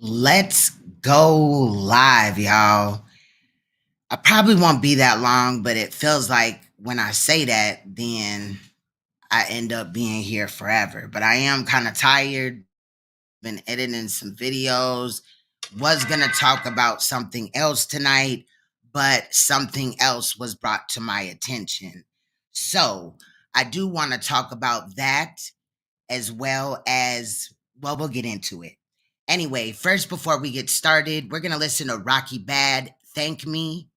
Let's go live, y'all. I probably won't be that long, but it feels like when I say that, then I end up being here forever. But I am kind of tired. Been editing some videos. Was going to talk about something else tonight, but something else was brought to my attention. So I do want to talk about that as well as, well, we'll get into it. Anyway, first, before we get started, we're going to listen to Rocky Bad, Thank Me.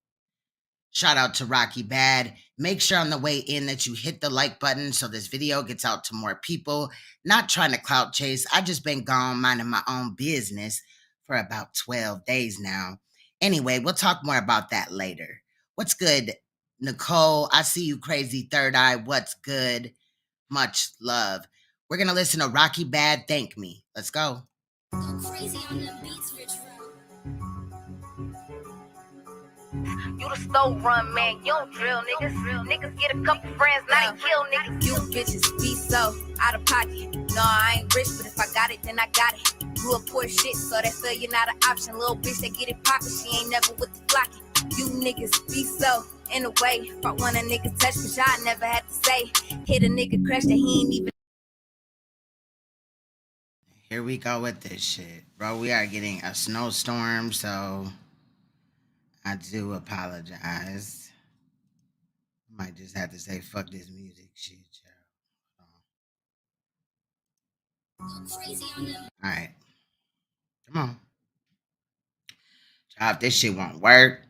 Shout out to Rocky Bad. Make sure on the way in that you hit the like button so this video gets out to more people. Not trying to clout chase. I just been gone minding my own business for about 12 days now. Anyway, we'll talk more about that later. What's good, Nicole? I see you, Crazy Third Eye. What's good? Much love. We're going to listen to Rocky Bad, Thank Me. Let's go. Go crazy on them beats, Rich. You the store run, man. You don't drill, niggas. Niggas get a couple friends, now they kill niggas. You bitches be so out of pocket. No, I ain't rich, but if I got it, then I got it. You a poor shit, so that failure not an option. Little bitch that get it poppin', she ain't never with the flocking. You niggas be so in a way. If I want a nigga touch, but y'all never had to say. Hit a nigga crash that he ain't even. Here we go with this shit. Bro, we are getting a snowstorm, so I do apologize. I might just have to say, fuck this music shit, y'all. Go crazy on them. All right. Come on. Child, if this shit won't work,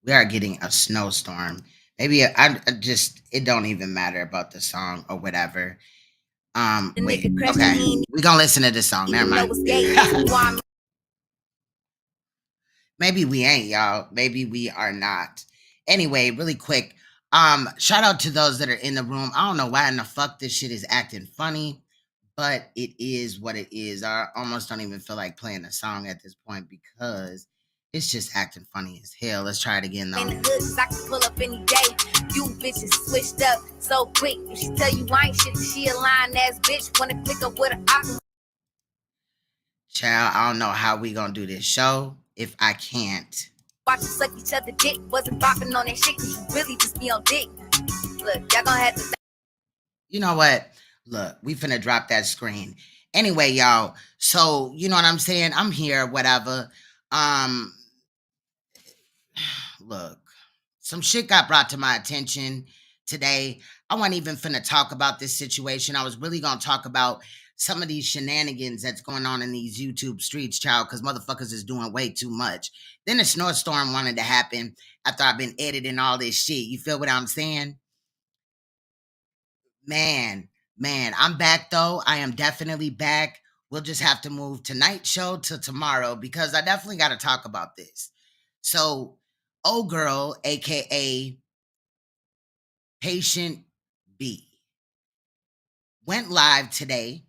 we are getting a snowstorm. Maybe I just, it don't even matter about the song or whatever. Wait, okay. We're gonna listen to this song. Never mind. Maybe we ain't, y'all. Maybe we are not. Anyway, really quick. Shout out to those that are in the room. I don't know why in the fuck this shit is acting funny, but it is what it is. I almost don't even feel like playing a song at this point because it's just acting funny as hell. Let's try it again though. In the hood, I can pull up any day. You bitches switched up so quick. If she tell you I ain't shit, she a lying ass bitch. Wanna click up with an opera. Child, I don't know how we gonna do this show if I can't. Watch us suck each other dick. Wasn't bopping on that shit cause you really just be on dick. Look, y'all gonna have to. You know what? Look, we finna drop that screen. Anyway, y'all. So, you know what I'm saying? I'm here, whatever. Look, some shit got brought to my attention today. I wasn't even finna talk about this situation. I was really gonna talk about some of these shenanigans that's going on in these YouTube streets, child, because motherfuckers is doing way too much. Then a snowstorm wanted to happen after I've been editing all this shit. You feel what I'm saying? Man, I'm back though. I am definitely back. We'll just have to move tonight's show to tomorrow because I definitely got to talk about this. So, old girl, aka Patient B, went live today.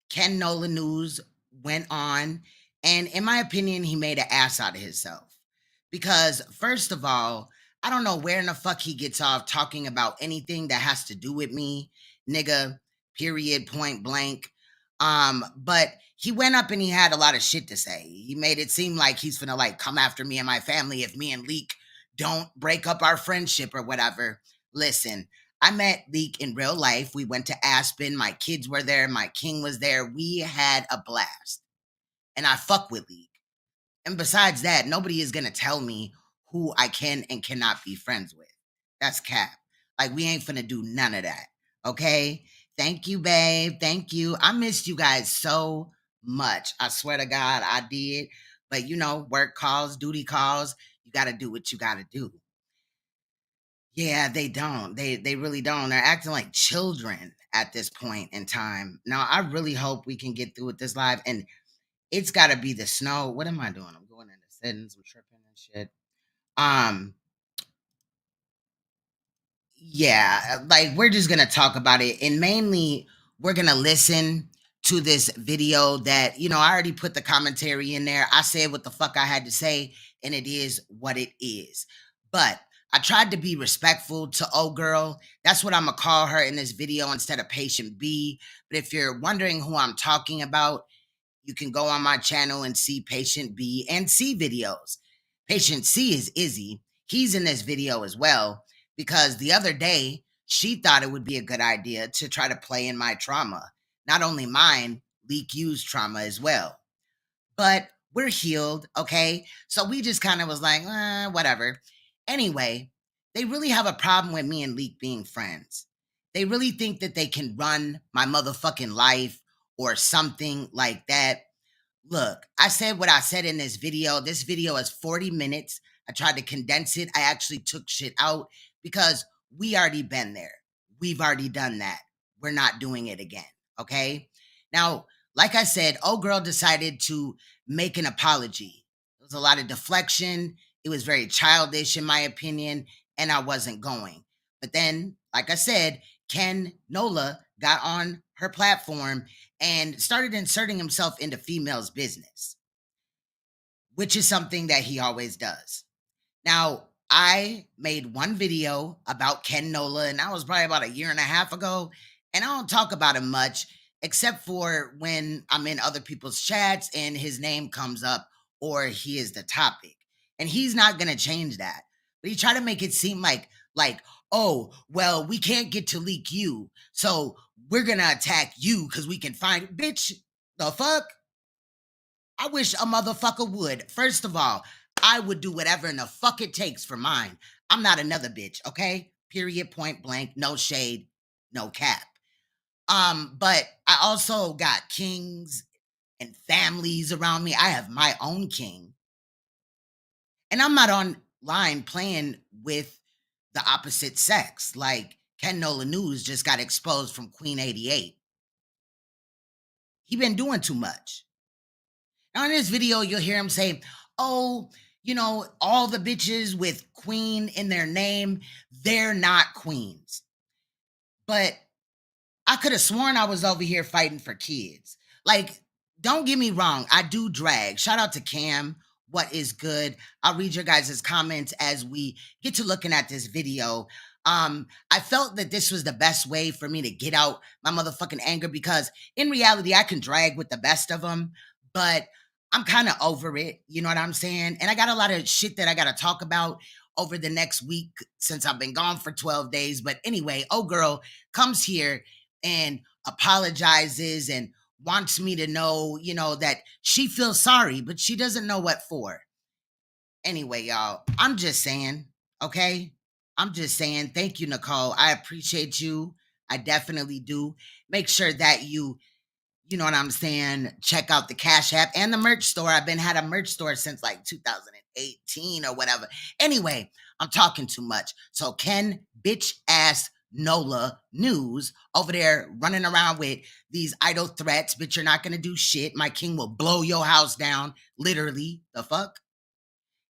Ken Nola News went on, and in my opinion, he made an ass out of himself. Because, first of all, I don't know where in the fuck he gets off talking about anything that has to do with me, nigga, period, point blank. But he went up and he had a lot of shit to say. He made it seem like he's finna like come after me and my family if me and Leak don't break up our friendship or whatever. Listen, I met Leak in real life. We went to Aspen. My kids were there. My king was there. We had a blast. And I fuck with Leak. And besides that, nobody is going to tell me who I can and cannot be friends with. That's cap. Like, we ain't finna do none of that. Okay? Thank you, babe. Thank you. I missed you guys so much. I swear to God, I did. But, you know, work calls, duty calls. You got to do what you got to do. Yeah, they don't. They really don't. They're acting like children at this point in time. Now, I really hope we can get through with this live. And it's got to be the snow. What am I doing? I'm going into settings. I'm tripping and shit. Yeah, like we're just going to talk about it. And mainly, we're going to listen to this video that, you know, I already put the commentary in there. I said what the fuck I had to say, and it is what it is. But I tried to be respectful to old girl. That's what I'm going to call her in this video instead of Patient B. But if you're wondering who I'm talking about, you can go on my channel and see Patient B and C videos. Patient C is Izzy. He's in this video as well, because the other day, she thought it would be a good idea to try to play in my trauma. Not only mine, Leak U's trauma as well. But we're healed, okay? So we just kind of was like, whatever. Anyway, they really have a problem with me and Leak being friends. They really think that they can run my motherfucking life or something like that. Look, I said what I said in this video. This video is 40 minutes. I tried to condense it. I actually took shit out because we already been there. We've already done that. We're not doing it again, okay? Now, like I said, old girl decided to make an apology. There was a lot of deflection. It was very childish in my opinion, and I wasn't going. But then, like I said, Nola got on her platform and started inserting himself into females' business, which is something that he always does. Now, I made one video about Nola, and that was probably about a year and a half ago, and I don't talk about him much, except for when I'm in other people's chats and his name comes up or he is the topic. And he's not going to change that. But he tried to make it seem like, oh, well, we can't get to Leak You, so we're going to attack you because we can find... Bitch, the fuck? I wish a motherfucker would. First of all, I would do whatever in the fuck it takes for mine. I'm not another bitch, okay? Period, point blank, no shade, no cap. But I also got kings and families around me. I have my own king. And I'm not online playing with the opposite sex. Like Nola News just got exposed from Queen 88. He been doing too much. Now in this video, you'll hear him say, oh, you know, all the bitches with queen in their name, they're not queens. But I could have sworn I was over here fighting for kids. Like, don't get me wrong, I do drag. Shout out to Cam. What is good? I'll read your guys' comments as we get to looking at this video. I felt that this was the best way for me to get out my motherfucking anger, because in reality, I can drag with the best of them, but I'm kind of over it. You know what I'm saying? And I got a lot of shit that I got to talk about over the next week since I've been gone for 12 days. But anyway, old girl comes here and apologizes and wants me to know, you know, that she feels sorry, but she doesn't know what for. Anyway, y'all, I'm just saying, okay? I'm just saying, thank you, Nicole. I appreciate you. I definitely do. Make sure that you know what I'm saying, check out the Cash App and the merch store. I've been had a merch store since like 2018 or whatever. Anyway, I'm talking too much. So bitch ass Nola News over there running around with these idle threats. Bitch, you're not going to do shit. My king will blow your house down. Literally. The fuck?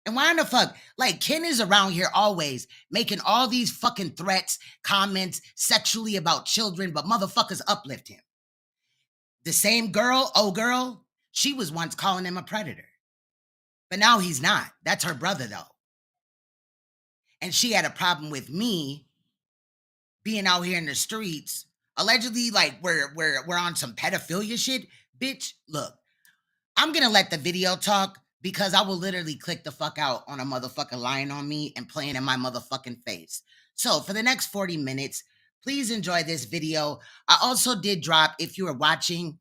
And why in the fuck? Like, Ken is around here always making all these fucking threats, comments sexually about children, but motherfuckers uplift him. The same girl, old girl, she was once calling him a predator. But now he's not. That's her brother, though. And she had a problem with me being out here in the streets, allegedly, like, we're on some pedophilia shit. Bitch, look, I'm going to let the video talk, because I will literally click the fuck out on a motherfucker lying on me and playing in my motherfucking face. So for the next 40 minutes, please enjoy this video. I also did drop, if you were watching,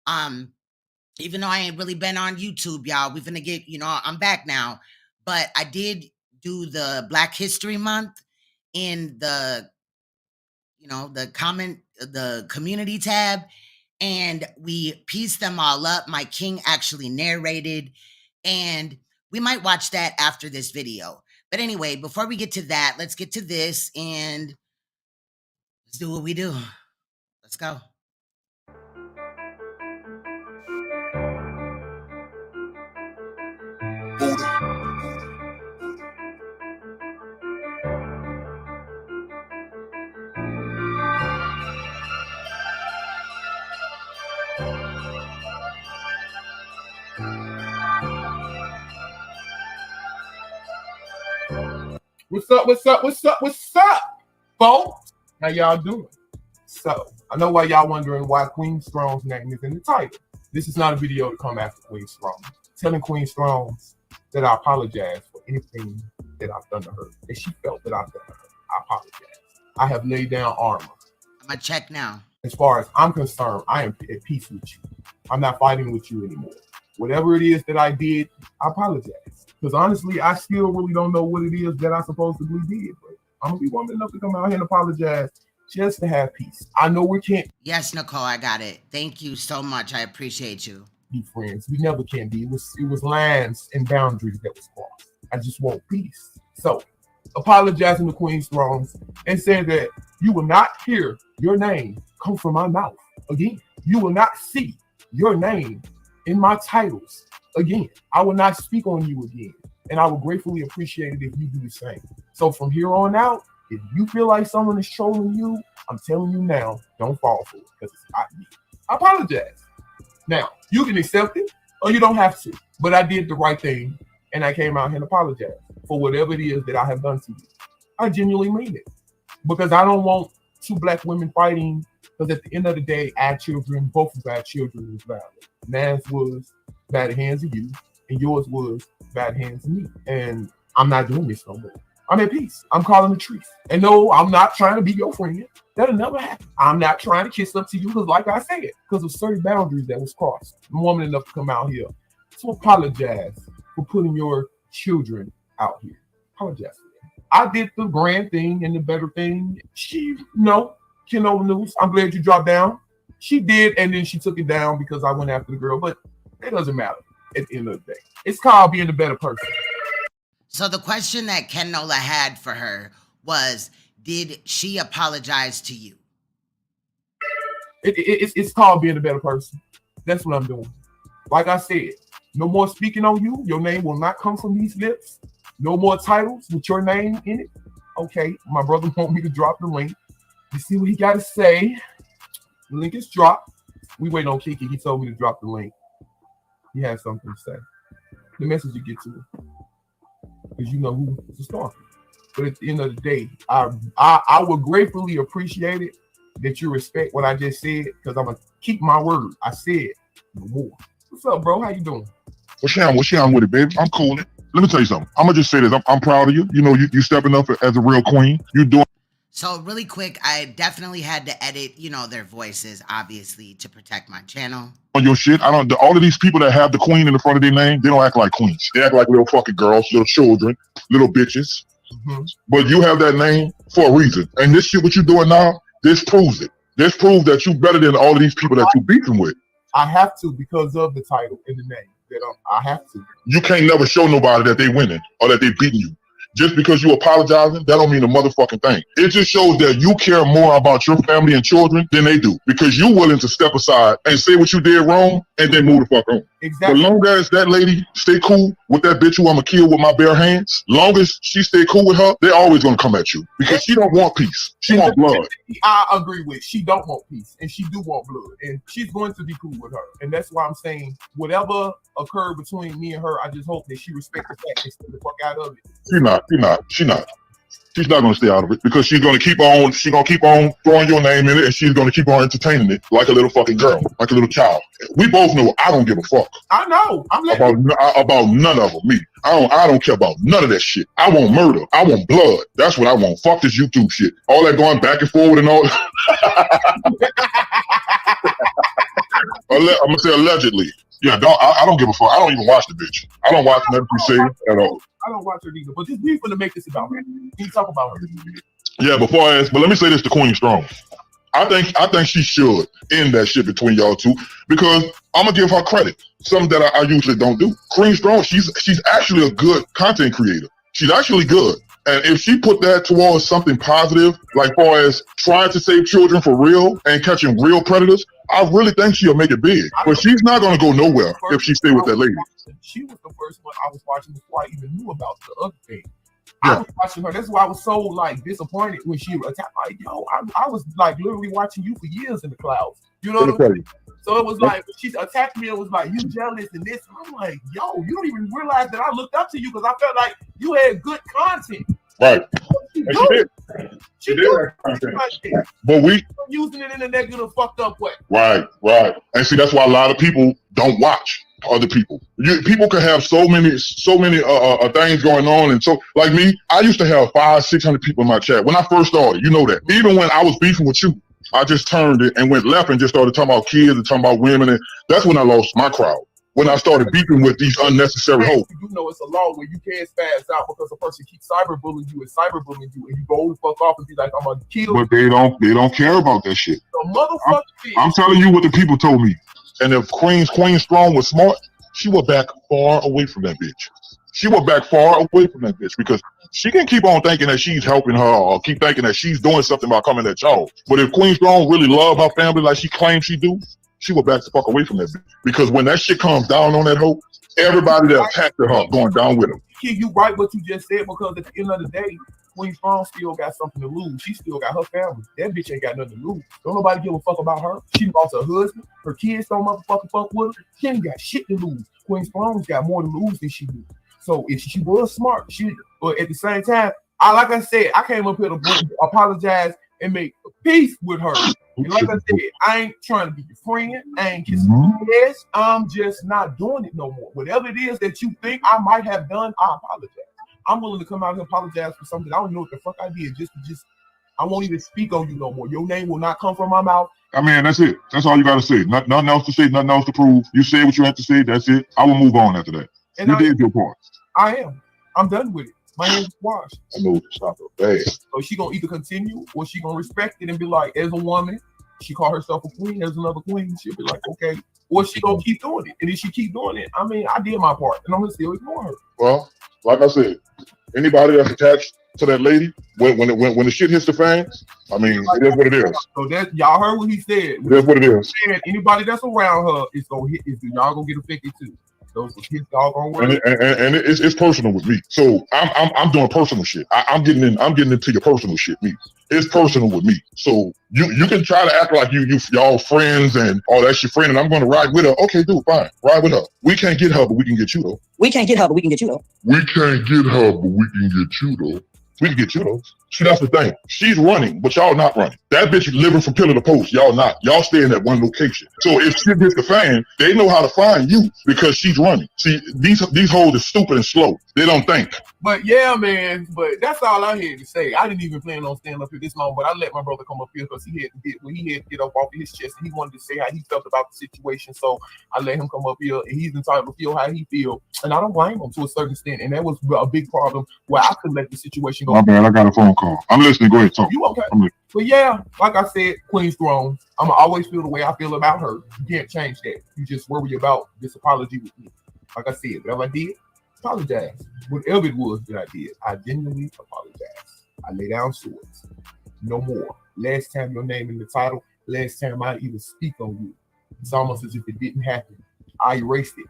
even though I ain't really been on YouTube, y'all, we're gonna get, you know, I'm back now, but I did do the Black History Month in the, you know, the community tab, and we pieced them all up. My king actually narrated, and we might watch that after this video. But anyway, before we get to that, let's get to this and let's do what we do. Let's go. What's up, folks? How y'all doing? So, I know why y'all wondering why Queen Strong's name is in the title. This is not a video to come after Queen Strong. Telling Queen Strong that I apologize for anything that I've done to her, that she felt that I've done to her. I apologize. I have laid down armor. I'm gonna check now. As far as I'm concerned, I am at peace with you. I'm not fighting with you anymore. Whatever it is that I did, I apologize. Because honestly, I still really don't know what it is that I supposedly did. But I'm gonna be woman enough to come out here and apologize just to have peace. I know we can't. Yes, Nicole, I got it. Thank you so much. I appreciate you. Be friends. We never can be. It was lines and boundaries that was crossed. I just want peace. So, apologizing to Queen Strongs and saying that you will not hear your name come from my mouth again. You will not see your name in my titles again. I will not speak on you again. And I would gratefully appreciate it if you do the same. So from here on out, if you feel like someone is trolling you, I'm telling you now, don't fall for it because it's not me. I apologize. Now, you can accept it or you don't have to. But I did the right thing and I came out here and apologized for whatever it is that I have done to you. I genuinely mean it. Because I don't want two black women fighting, because at the end of the day, our children, both of our children was violent. Man's was by the hands of you, and yours was by the hands of me. And I'm not doing this no more. I'm at peace. I'm calling the truth. And no, I'm not trying to be your friend. That'll never happen. I'm not trying to kiss up to you because, like I said, because of certain boundaries that was crossed. I'm woman enough to come out here to apologize for putting your children out here. Apologize for that. I did the grand thing and the better thing. She, no, Nola News, I'm glad you dropped down. She did, and then she took it down because I went after the girl, but it doesn't matter at the end of the day. It's called being a better person. So the question that Ken Nola had for her was, did she apologize to you? It's called being a better person. That's what I'm doing. Like I said, no more speaking on you. Your name will not come from these lips. No more titles with your name in it. Okay, my brother want me to drop the link. You see what he got to say. The link is dropped. We wait on KEKE. He told me to drop the link. He has something to say. The message you get to him. Because you know who's the star. But at the end of the day, I would gratefully appreciate it that you respect what I just said, because I'm gonna keep my word. I said no more. What's up, bro? How you doing? What's on with it, baby? I'm cool. Let me tell you something. I'm gonna just say this. I'm proud of you. You know, you stepping up as a real queen. You doing. So really quick, I definitely had to edit, their voices, obviously, to protect my channel. On your shit, all of these people that have the queen in the front of their name, they don't act like queens. They act like little fucking girls, little children, little bitches. Mm-hmm. But you have that name for a reason. And this shit, what you're doing now, this proves it. This proves that you're better than all of these people that you beefing with. I have to because of the title and the name. I have to. You can't never show nobody that they winning or that they beating you. Just because you apologizing, that don't mean a motherfucking thing. It just shows that you care more about your family and children than they do, because you willing to step aside and say what you did wrong and then move the fuck on. Exactly. But long as that lady stay cool with that bitch who I'ma kill with my bare hands, long as she stay cool with her, they always gonna come at you because she don't want peace. She want blood. I agree with. She don't want peace and she do want blood, and she's going to be cool with her. And that's why I'm saying whatever occurred between me and her, I just hope that she respects the fact and stay the fuck out of it. She's not gonna stay out of it because she's gonna keep on throwing your name in it, and she's gonna keep on entertaining it like a little fucking girl, like a little child. We both know I don't give a fuck. I know. About none of them. Me. I don't care about none of that shit. I want murder. I want blood. That's what I want. Fuck this YouTube shit. All that going back and forward and all. I'm gonna say allegedly. Yeah, I don't give a fuck. I don't even watch the bitch. I don't watch nothing you say at all. I don't watch her either. But just we finna make this about her. We talk about her. Yeah, but let me say this to Queen Strong. I think she should end that shit between y'all two, because I'm gonna give her credit. Something that I usually don't do. Queen Strong, she's actually a good content creator. She's actually good. And if she put that towards something positive, like far as trying to save children for real and catching real predators, I really think she'll make it big. But she's not going to go nowhere if she stay with that lady. She was the first one I was watching before I even knew about the other thing. Yeah. I was watching her. That's why I was so disappointed when she attacked. Like, yo, I was literally watching you for years in the clouds. You know what I'm saying? So it was like, she attacked me and was like, you jealous and this. And I'm like, yo, you don't even realize that I looked up to you because I felt like you had good content. Right. She And she did. She did that kind of thing. But we using it in a negative, fucked up way. Right. And see, that's why a lot of people don't watch other people. People can have so many things going on, and so like me, I used to have 500-600 people in my chat when I first started. You know that. Even when I was beefing with you, I just turned it and went left and just started talking about kids and talking about women, and that's when I lost my crowd. When I started beefing with these unnecessary hoes. You know it's a law where you can't spaz out because a person keeps cyberbullying you and you go the fuck off and be like, I'm gonna kill you. But they don't care about that shit. The motherfucker I'm telling you what the people told me. And if Queen Strong was smart, she would back far away from that bitch. She would back far away from that bitch because she can keep on thinking that she's helping her or keep thinking that she's doing something by coming at y'all. But if Queen Strong really love her family like she claims she do, she will back the fuck away from that bitch. Because when that shit comes down on that hoe, everybody that attacked her going down with her. You right what you just said, because at the end of the day, Queen Strong still got something to lose. She still got her family. That bitch ain't got nothing to lose. Don't nobody give a fuck about her. She lost her husband. Her kids don't motherfucking fuck with her. She ain't got shit to lose. Queen Strong's got more to lose than she do. So if she was smart, but at the same time, like I said, I came up here to apologize and make peace with her. And like I said, I ain't trying to be your friend. I ain't kissing your ass. I'm just not doing it no more. Whatever it is that you think I might have done, I apologize. I'm willing to come out and apologize for something I don't know what the fuck I did. I won't even speak on you no more. Your name will not come from my mouth. I mean, that's it. That's all you got to say. Nothing else to say, nothing else to prove. You said what you had to say. That's it. I will move on after that. And you did your part. I am. I'm done with it. My hands washed. I know it's not bad. So she gonna either continue or she gonna respect it and be like, as a woman, she call herself a queen, there's another queen. She'll be like, okay. Or she gonna keep doing it. And if she keep doing it, I mean, I did my part and I'm gonna still ignore her. Well, like I said, anybody that's attached to that lady, when the shit hits the fans, I mean, it is what it is. So that y'all heard what he said. It is what it is. Anybody that's around her is gonna hit. Y'all gonna get affected too. Those his doggone words. And it's personal with me. So I'm doing personal shit. I'm getting into your personal shit. Me, it's personal with me. So you can try to act like y'all friends and all that's your friend, and I'm gonna ride with her. Okay, dude, fine, ride with her. We can't get her, but we can get you though. We can't get her, but we can get you though. We can't get her, but we can get you though. We can get you though. See, that's the thing. She's running, but y'all not running. That bitch living from pillar to post. Y'all not. Y'all stay in that one location. So if shit hits the fan, they know how to find you because she's running. See, these hoes are stupid and slow. They don't think. But yeah, man. But that's all I had to say. I didn't even plan on standing up here this long, but I let my brother come up here because he had to get up off of his chest. And he wanted to say how he felt about the situation. So I let him come up here, and he's entitled to feel how he feels. And I don't blame him to a certain extent. And that was a big problem where I couldn't let the situation go. My bad. I got a phone call. I'm listening. Go ahead, talk. You okay? But yeah, like I said, Queen Strong, I'm gonna always feel the way I feel about her. You can't change that. You just worry about this apology with me. Like I said, whatever I did, apologize. Whatever it was that I did, I genuinely apologize. I lay down swords. No more. Last time your name in the title, last time I even speak on you. It's almost as if it didn't happen. I erased it.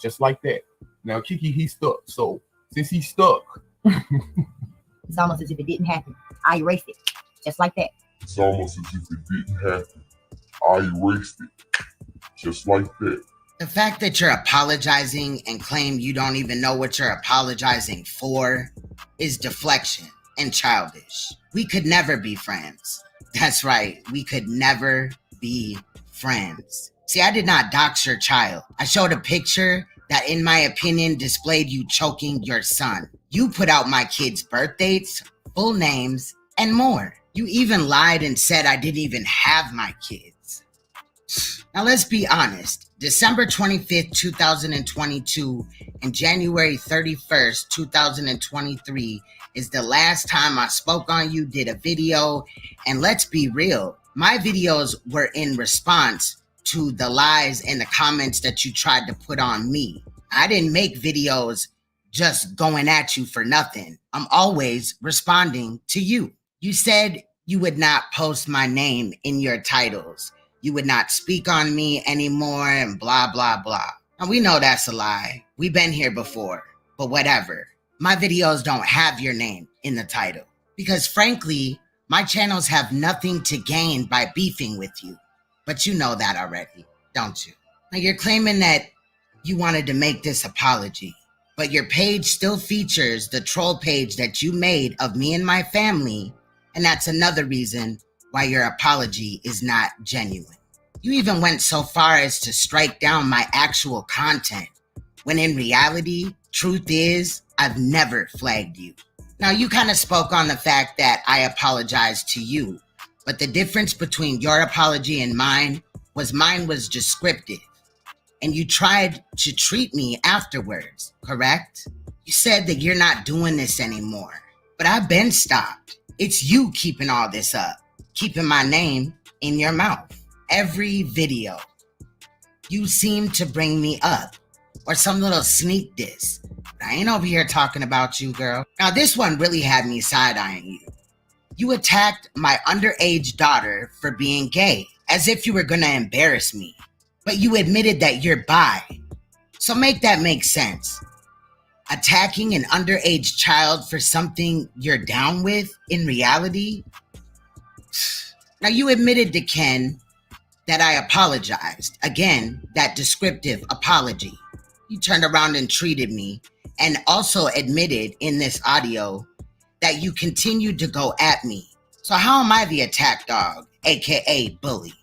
Just like that. Now KEKE, he's stuck. So since he's stuck, it's almost as if it didn't happen. I erased it. Just like that. It's almost as if it didn't happen. I erased it. Just like that. The fact that you're apologizing and claim you don't even know what you're apologizing for is deflection and childish. We could never be friends. That's right. We could never be friends. See, I did not dox your child. I showed a picture that, in my opinion, displayed you choking your son. You put out my kids' birth dates, full names, and more. You even lied and said I didn't even have my kids. Now let's be honest. December 25th, 2022 and January 31st, 2023 is the last time I spoke on you, did a video, and let's be real. My videos were in response to the lies and the comments that you tried to put on me. I didn't make videos just going at you for nothing. I'm always responding to you. You said you would not post my name in your titles. You would not speak on me anymore and blah, blah, blah. And we know that's a lie. We've been here before, but whatever. My videos don't have your name in the title because frankly, my channels have nothing to gain by beefing with you. But you know that already, don't you? Now you're claiming that you wanted to make this apology. but your page still features the troll page that you made of me and my family, and that's another reason why your apology is not genuine. You even went so far as to strike down my actual content, when in reality, truth is, I've never flagged you. Now, you kind of spoke on the fact that I apologized to you, but the difference between your apology and mine was descriptive, and you tried to treat me afterwards, correct? You said that you're not doing this anymore, but I've been stopped. It's you keeping all this up, keeping my name in your mouth. Every video, you seem to bring me up, or some little sneak diss. I ain't over here talking about you, girl. Now, this one really had me side-eyeing you. You attacked my underage daughter for being gay, as if you were gonna embarrass me. But you admitted that you're bi. So make that make sense. Attacking an underage child for something you're down with in reality? Now, you admitted to Ken that I apologized. Again, that descriptive apology. You turned around and treated me, and also admitted in this audio that you continued to go at me. So how am I the attack dog, aka bully?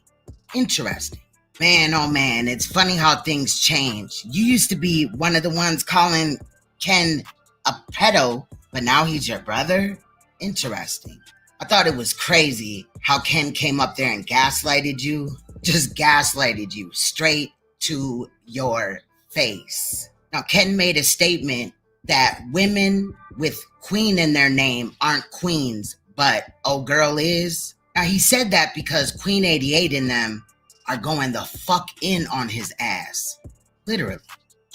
Interesting. Man, oh man, it's funny how things change. You used to be one of the ones calling Ken a pedo, but now he's your brother? Interesting. I thought it was crazy how Ken came up there and gaslighted you. Just gaslighted you straight to your face. Now, Ken made a statement that women with queen in their name aren't queens, but oh girl is. Now, he said that because Queen 88 in them are going the fuck in on his ass. Literally.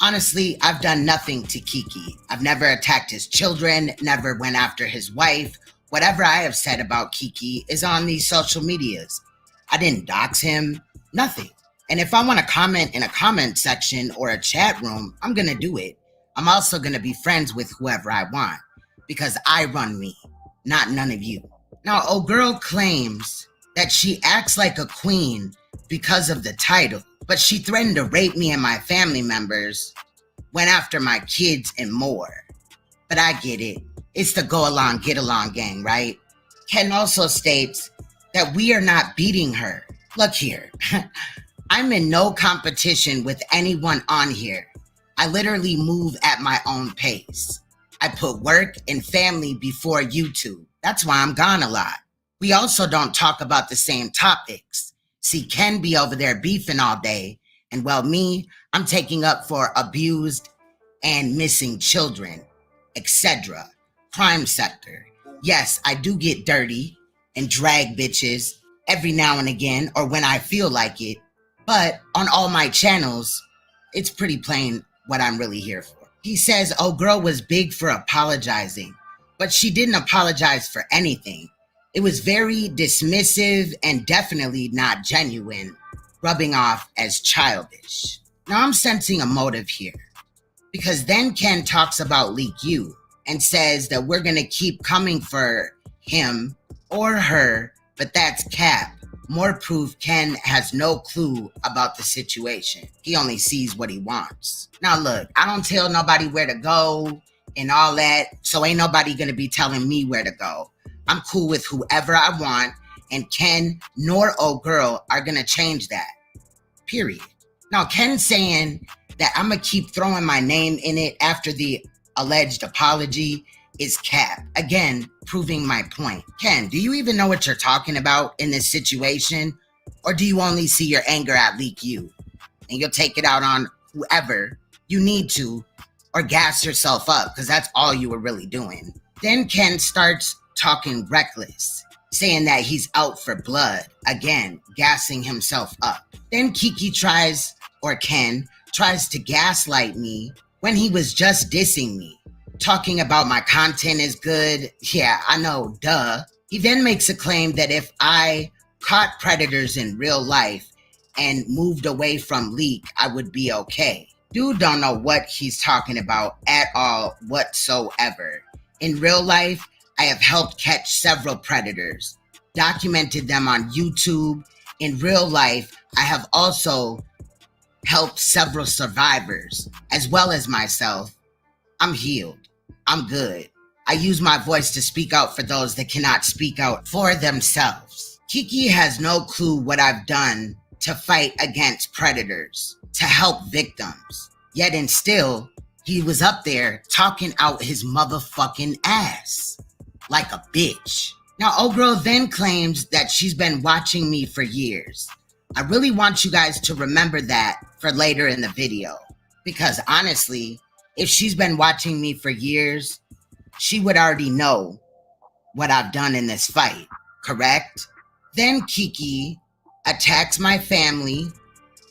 Honestly, I've done nothing to KEKE. I've never attacked his children, never went after his wife. Whatever I have said about KEKE is on these social medias. I didn't dox him, nothing. And if I want to comment in a comment section or a chat room, I'm going to do it. I'm also going to be friends with whoever I want because I run me, not none of you. Now, old girl claims that she acts like a queen because of the title, but she threatened to rape me and my family members, went after my kids and more. But I get it. It's the go along, get along gang, right? Ken also states that we are not beating her. Look here. I'm in no competition with anyone on here. I literally move at my own pace. I put work and family before YouTube. That's why I'm gone a lot. We also don't talk about the same topics. See, Ken be over there beefing all day, and well, me, I'm taking up for abused and missing children, etc. Crime sector. Yes, I do get dirty and drag bitches every now and again, or when I feel like it. But on all my channels, it's pretty plain what I'm really here for. He says, oh, girl was big for apologizing, but she didn't apologize for anything. It was very dismissive and definitely not genuine, rubbing off as childish. Now I'm sensing a motive here, because then Ken talks about Leak You and says that we're gonna keep coming for him or her, but that's cap. More proof Ken has no clue about the situation. He only sees what he wants. Now look, I don't tell nobody where to go and all that, so ain't nobody gonna be telling me where to go. I'm cool with whoever I want, and Ken nor old girl are gonna change that. Period. Now Ken saying that I'm gonna keep throwing my name in it after the alleged apology is cap. Again, proving my point. Ken, do you even know what you're talking about in this situation? Or do you only see your anger at Leak You? And you'll take it out on whoever you need to, or gas yourself up, because that's all you were really doing. Then Ken starts talking reckless, saying that he's out for blood. Again, gassing himself up. Then KEKE Ken tries to gaslight me when he was just dissing me. Talking about my content is good. Yeah, I know, duh. He then makes a claim that if I caught predators in real life and moved away from Leak, I would be okay. Dude don't know what he's talking about at all whatsoever. In real life, I have helped catch several predators, documented them on YouTube. In real life, I have also helped several survivors, as well as myself, I'm healed. I'm good. I use my voice to speak out for those that cannot speak out for themselves. KEKE has no clue what I've done to fight against predators, to help victims. Yet and still, he was up there talking out his motherfucking ass like a bitch. Now, old girl then claims that she's been watching me for years. I really want you guys to remember that for later in the video. Because honestly, if she's been watching me for years, she would already know what I've done in this fight, correct? Then KEKE attacks my family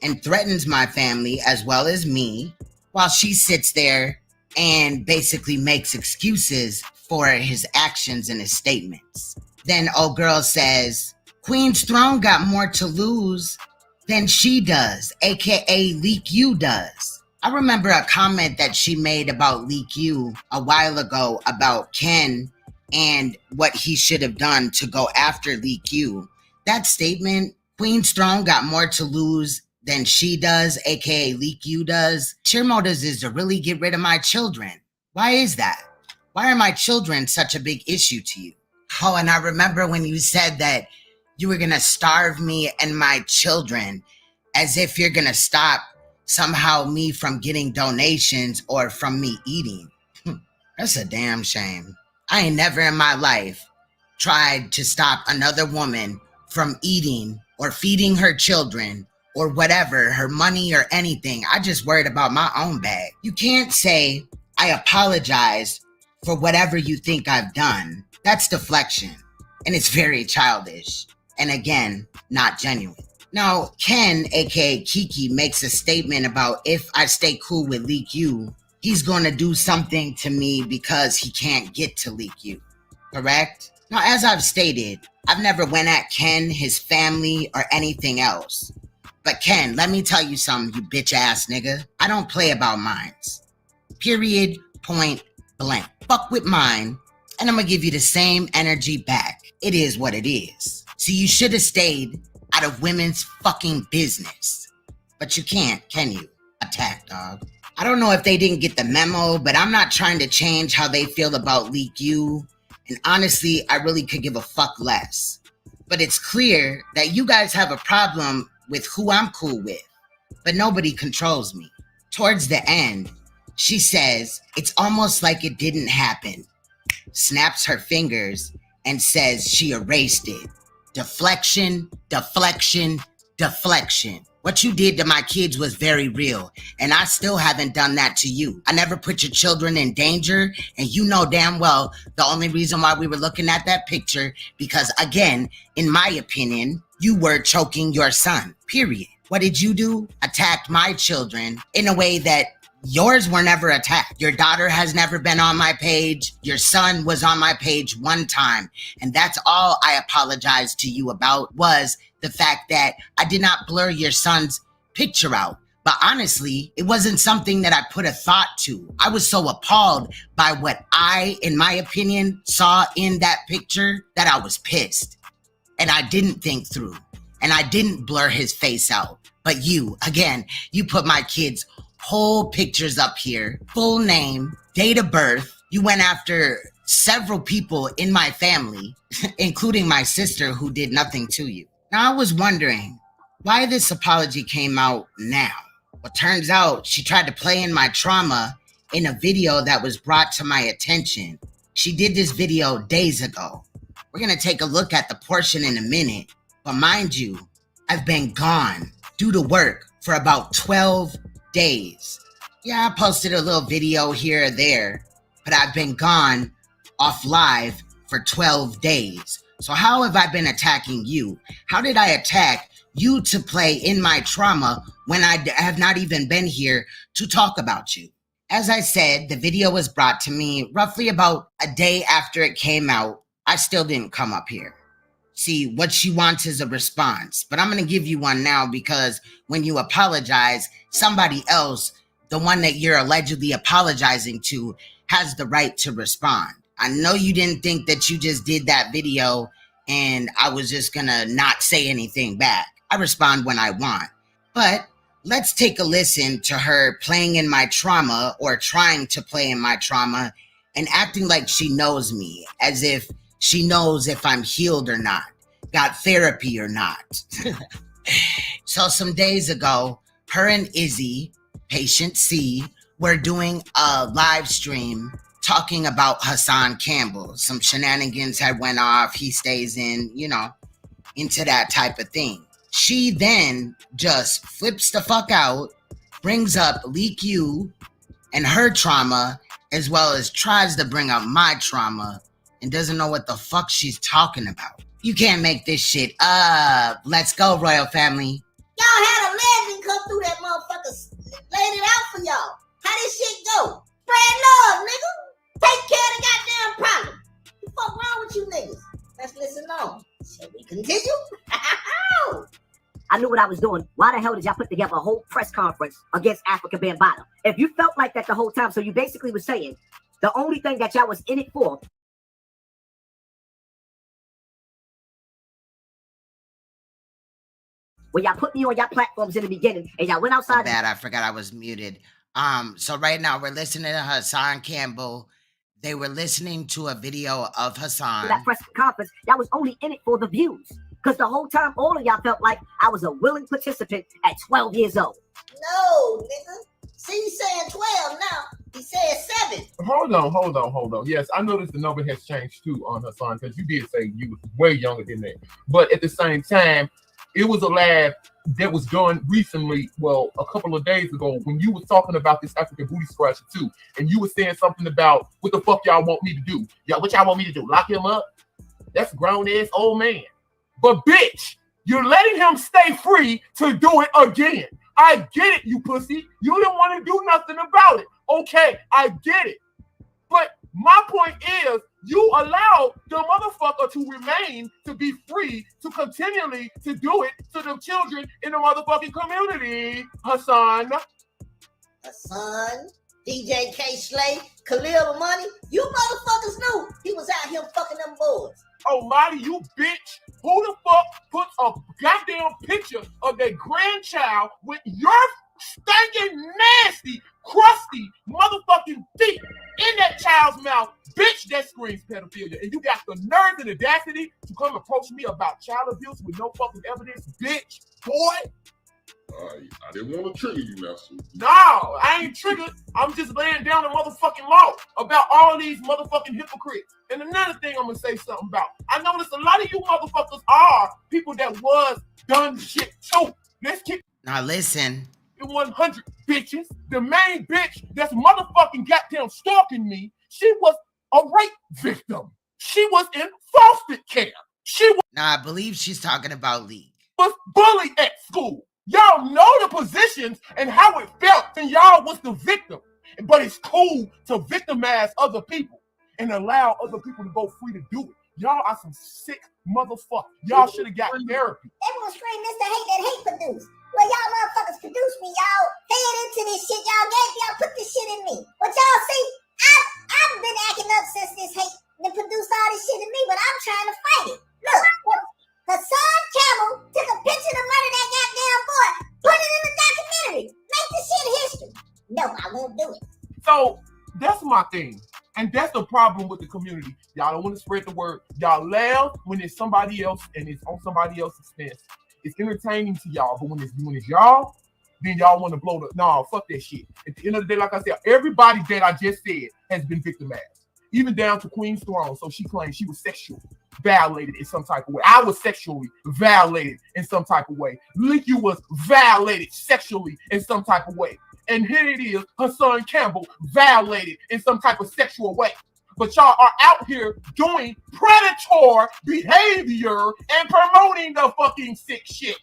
and threatens my family as well as me, while she sits there and basically makes excuses for his actions and his statements. Then old girl says, Queen's Throne got more to lose than she does, aka Leak You does. I remember a comment that she made about Leak You a while ago about Ken and what he should have done to go after Leak You. That statement, Queen's Throne got more to lose than she does, aka Leak You does. Your motives is to really get rid of my children. Why is that? Why are my children such a big issue to you? Oh, and I remember when you said that you were gonna starve me and my children, as if you're gonna stop somehow me from getting donations or from me eating. That's a damn shame. I ain't never in my life tried to stop another woman from eating or feeding her children or whatever, her money or anything. I just worried about my own bag. You can't say, I apologize for whatever you think I've done. That's deflection, and it's very childish, and again, not genuine. Now, Ken, aka KEKE, makes a statement about if I stay cool with Leak You, he's going to do something to me because he can't get to Leak You, correct? Now, as I've stated, I've never went at Ken, his family, or anything else. But Ken, let me tell you something, you bitch ass nigga. I don't play about mines. Period, point blank. Fuck with mine, and I'm gonna give you the same energy back. It is what it is. So you should have stayed out of women's fucking business. But you can't, can you? Attack, dog. I don't know if they didn't get the memo, but I'm not trying to change how they feel about Leak You. And honestly, I really could give a fuck less. But it's clear that you guys have a problem with who I'm cool with, but nobody controls me. Towards the end, she says, it's almost like it didn't happen. Snaps her fingers and says she erased it. Deflection, deflection, deflection. What you did to my kids was very real, and I still haven't done that to you. I never put your children in danger, and you know damn well the only reason why we were looking at that picture, because again, in my opinion, you were choking your son, period. What did you do? Attacked my children in a way that yours were never attacked. Your daughter has never been on my page. Your son was on my page one time. And that's all I apologized to you about, was the fact that I did not blur your son's picture out. But honestly, it wasn't something that I put a thought to. I was so appalled by what I, in my opinion, saw in that picture that I was pissed. And I didn't think through. And I didn't blur his face out. But you, again, you put my kids' whole pictures up here, full name, date of birth. You went after several people in my family, including my sister, who did nothing to you. Now, I was wondering why this apology came out now. Well, turns out she tried to play in my trauma in a video that was brought to my attention. She did this video days ago. We're going to take a look at the portion in a minute. But mind you, I've been gone due to work for about 12 days. Yeah, I posted a little video here or there, but I've been gone off live for 12 days. So how have I been attacking you? How did I attack you to play in my trauma when I have not even been here to talk about you? As I said, the video was brought to me roughly about a day after it came out. I still didn't come up here. See, what she wants is a response, but I'm going to give you one now, because when you apologize, somebody else, the one that you're allegedly apologizing to, has the right to respond. I know you didn't think that you just did that video and I was just going to not say anything back. I respond when I want. But let's take a listen to her playing in my trauma, or trying to play in my trauma, and acting like she knows me, as if she knows if I'm healed or not, got therapy or not. So some days ago, her and Izzy, patient C, were doing a live stream talking about Hassan Campbell. Some shenanigans had went off. He stays in, into that type of thing. She then just flips the fuck out, brings up Leak You and her trauma, as well as tries to bring up my trauma, and doesn't know what the fuck she's talking about. You can't make this shit up. Let's go, Royal Family. Y'all had a legend come through that motherfucker, laid it out for y'all. How this shit go? Spread love, nigga. Take care of the goddamn problem. What the fuck wrong with you niggas? Let's listen on. Shall we continue? I knew what I was doing. Why the hell did y'all put together a whole press conference against Africa Bambaataa? If you felt like that the whole time, so you basically were saying the only thing that y'all was in it for when y'all put me on y'all platforms in the beginning and y'all went outside. Bad, I forgot I was muted. So right now we're listening to Hassan Campbell. They were listening to a video of Hassan. That press conference, y'all was only in it for the views. Because the whole time, all of y'all felt like I was a willing participant at 12 years old. No, nigga. See, he's saying 12 now. He said 7. Hold on. Yes, I noticed the number has changed too on Hassan, because you did say you was way younger than that. But at the same time, it was a lab that was done recently, well, a couple of days ago, when you was talking about this African booty scratcher too, and you were saying something about what the fuck y'all want me to do. What y'all want me to do? Lock him up? That's a grown-ass old man. But bitch, you're letting him stay free to do it again. I get it, you pussy. You didn't want to do nothing about it. Okay, I get it. But my point is, you allowed the motherfucker to remain, to be free, to continually to do it to the children in the motherfucking community, Hassan. Hassan, DJ K Slay, Khalil Money, you motherfuckers knew he was out here fucking them boys. Oh, Marty, you bitch. Who the fuck puts a goddamn picture of their grandchild with your stinking, nasty, crusty motherfucking feet in that child's mouth? Bitch, that screams pedophilia. And you got the nerve and audacity to come approach me about child abuse with no fucking evidence, bitch, boy. I didn't want to trigger you, Master. No, I ain't triggered. I'm just laying down the motherfucking law about all these motherfucking hypocrites. And another thing I'm going to say something about. I noticed a lot of you motherfuckers are people that was done shit too. Let's keep... Now listen. 100 bitches. The main bitch that's motherfucking goddamn stalking me, she was a rape victim. She was in foster care. She was... Now I believe she's talking about League. Was bullied at school. Y'all know the positions and how it felt, and y'all was the victim. But it's cool to victimize other people and allow other people to go free to do it. Y'all are some sick motherfuckers. Y'all should have got therapy. Everyone scream, Mr. Hate that hate produced. Well, y'all motherfuckers produced me, y'all fed into this shit. Y'all put this shit in me. But y'all see, I've been acting up since this hate that produced all this shit in me, but I'm trying to fight it. Look, Hassan Campbell took a picture to murder that goddamn boy, put it in the documentary, make the shit history. No, I won't do it. So that's my thing. And that's the problem with the community. Y'all don't want to spread the word. Y'all laugh when it's somebody else and it's on somebody else's expense. It's entertaining to y'all, but when it's y'all, then y'all want to blow the... No, fuck that shit. At the end of the day, like I said, everybody that I just said has been victimized. Even down to Queen's Throne. So she claimed she was sexually violated in some type of way. I was sexually violated in some type of way. Leaky was violated sexually in some type of way. And here it is, Hassan Campbell violated in some type of sexual way. But y'all are out here doing predator behavior and promoting the fucking sick shit.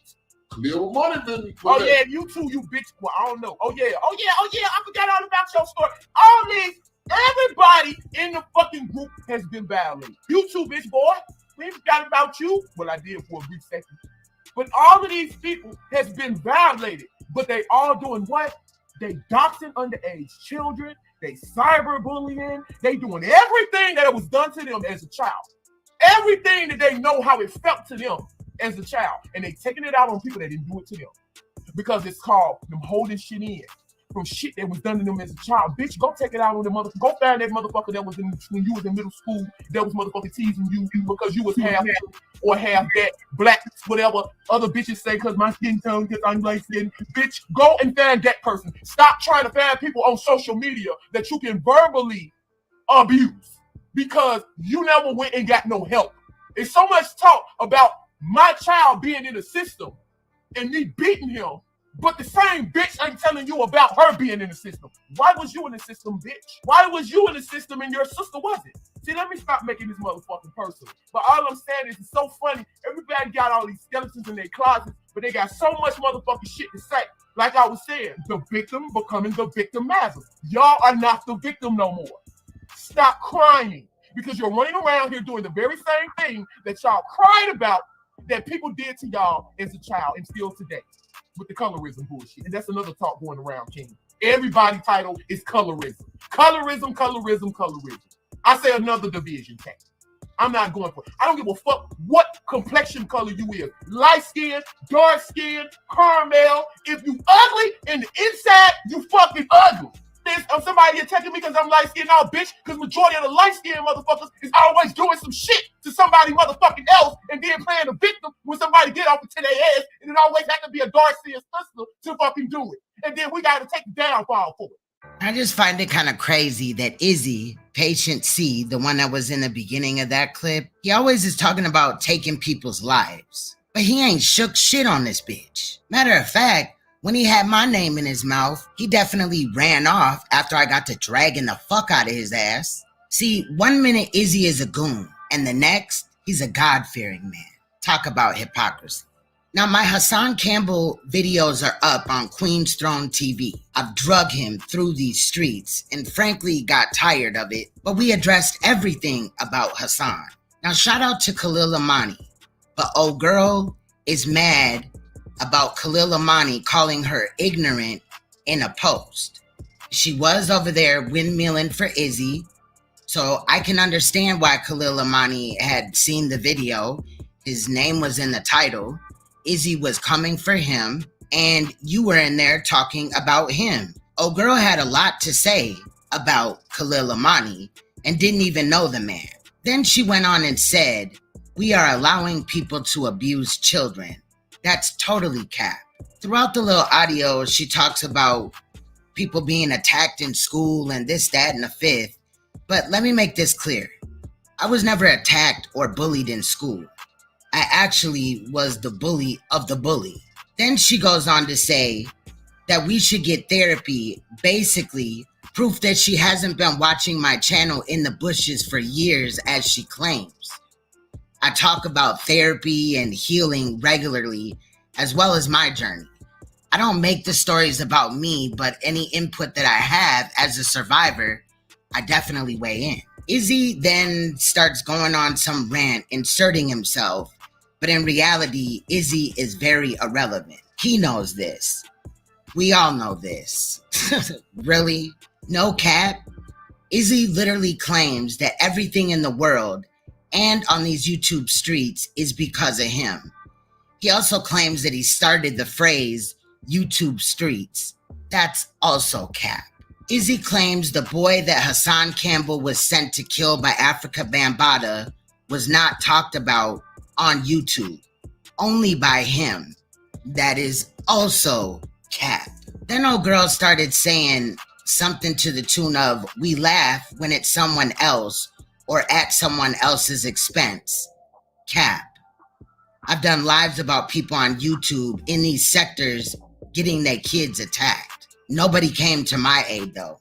Little money, then. Oh yeah, you too, you bitch. Well, I don't know. Oh yeah. I forgot all about your story. All these, everybody in the fucking group has been violated. You too, bitch boy. We forgot about you. Well, I did for a brief second. But all of these people has been violated. But they all doing what? They doxing underage children. They cyberbullying. They doing everything that was done to them as a child. Everything that they know how it felt to them as a child. And they taking it out on people that didn't do it to them. because it's called them holding shit in from shit that was done to them as a child. Bitch, go take it out on the motherfucker. Go find that motherfucker that was in when you was in middle school that was motherfucking teasing you because you was half or half that black, whatever other bitches say because my skin tone, because I'm light skin. Bitch, go and find that person. Stop trying to find people on social media that you can verbally abuse because you never went and got no help. There's so much talk about my child being in the system and me beating him, but the same bitch ain't telling you about her being in the system. Why was you in the system, bitch? Why was you in the system and your sister wasn't? See, let me stop making this motherfucking personal. But all I'm saying is it's so funny. Everybody got all these skeletons in their closets, but they got so much motherfucking shit to say. Like I was saying, the victim becoming the victimizer. Y'all are not the victim no more. Stop crying because you're running around here doing the very same thing that y'all cried about that people did to y'all as a child and still today with the colorism bullshit. And that's another talk going around, King. Everybody title is colorism. Colorism, colorism, colorism. I say another division, King. I'm not going for it. I don't give a fuck what complexion color you is. Light skin, dark skin, caramel. If you ugly in the inside, you fucking ugly. Somebody attacking me because I'm light skinned now, bitch, because majority of the light skinned motherfuckers is always doing some shit to somebody motherfucking else and then playing a victim when somebody get off to their ass, and it always has to be a dark skinned sister to fucking do it. And then we got to take the downfall for it. I just find it kind of crazy that Izzy, Patient C, the one that was in the beginning of that clip, he always is talking about taking people's lives. But he ain't shook shit on this bitch. Matter of fact, when he had my name in his mouth, he definitely ran off after I got to dragging the fuck out of his ass. See, 1 minute Izzy is a goon, and the next, he's a God-fearing man. Talk about hypocrisy. Now, my Hassan Campbell videos are up on Queen's Throne TV. I've drug him through these streets and frankly got tired of it, but we addressed everything about Hassan. Now, shout out to Khalil Amani, but old girl is mad about Khalil Amani calling her ignorant in a post. She was over there windmilling for Izzy, so I can understand why Khalil Amani had seen the video. His name was in the title. Izzy was coming for him, and you were in there talking about him. Old girl had a lot to say about Khalil Amani and didn't even know the man. Then she went on and said, "We are allowing people to abuse children." That's totally cap. Throughout the little audio, she talks about people being attacked in school and this, that, and the fifth. But let me make this clear. I was never attacked or bullied in school. I actually was the bully of the bully. Then she goes on to say that we should get therapy, basically proof that she hasn't been watching my channel in the bushes for years as she claims. I talk about therapy and healing regularly, as well as my journey. I don't make the stories about me, but any input that I have as a survivor, I definitely weigh in. Izzy then starts going on some rant, inserting himself, but in reality, Izzy is very irrelevant. He knows this. We all know this. Really? No cap? Izzy literally claims that everything in the world and on these YouTube streets is because of him. He also claims that he started the phrase YouTube streets. That's also cap. Izzy claims the boy that Hassan Campbell was sent to kill by Africa Bambaataa was not talked about on YouTube, only by him. That is also cap. Then old girl started saying something to the tune of, "We laugh when it's someone else or at someone else's expense." Cap. I've done lives about people on YouTube in these sectors getting their kids attacked. Nobody came to my aid though.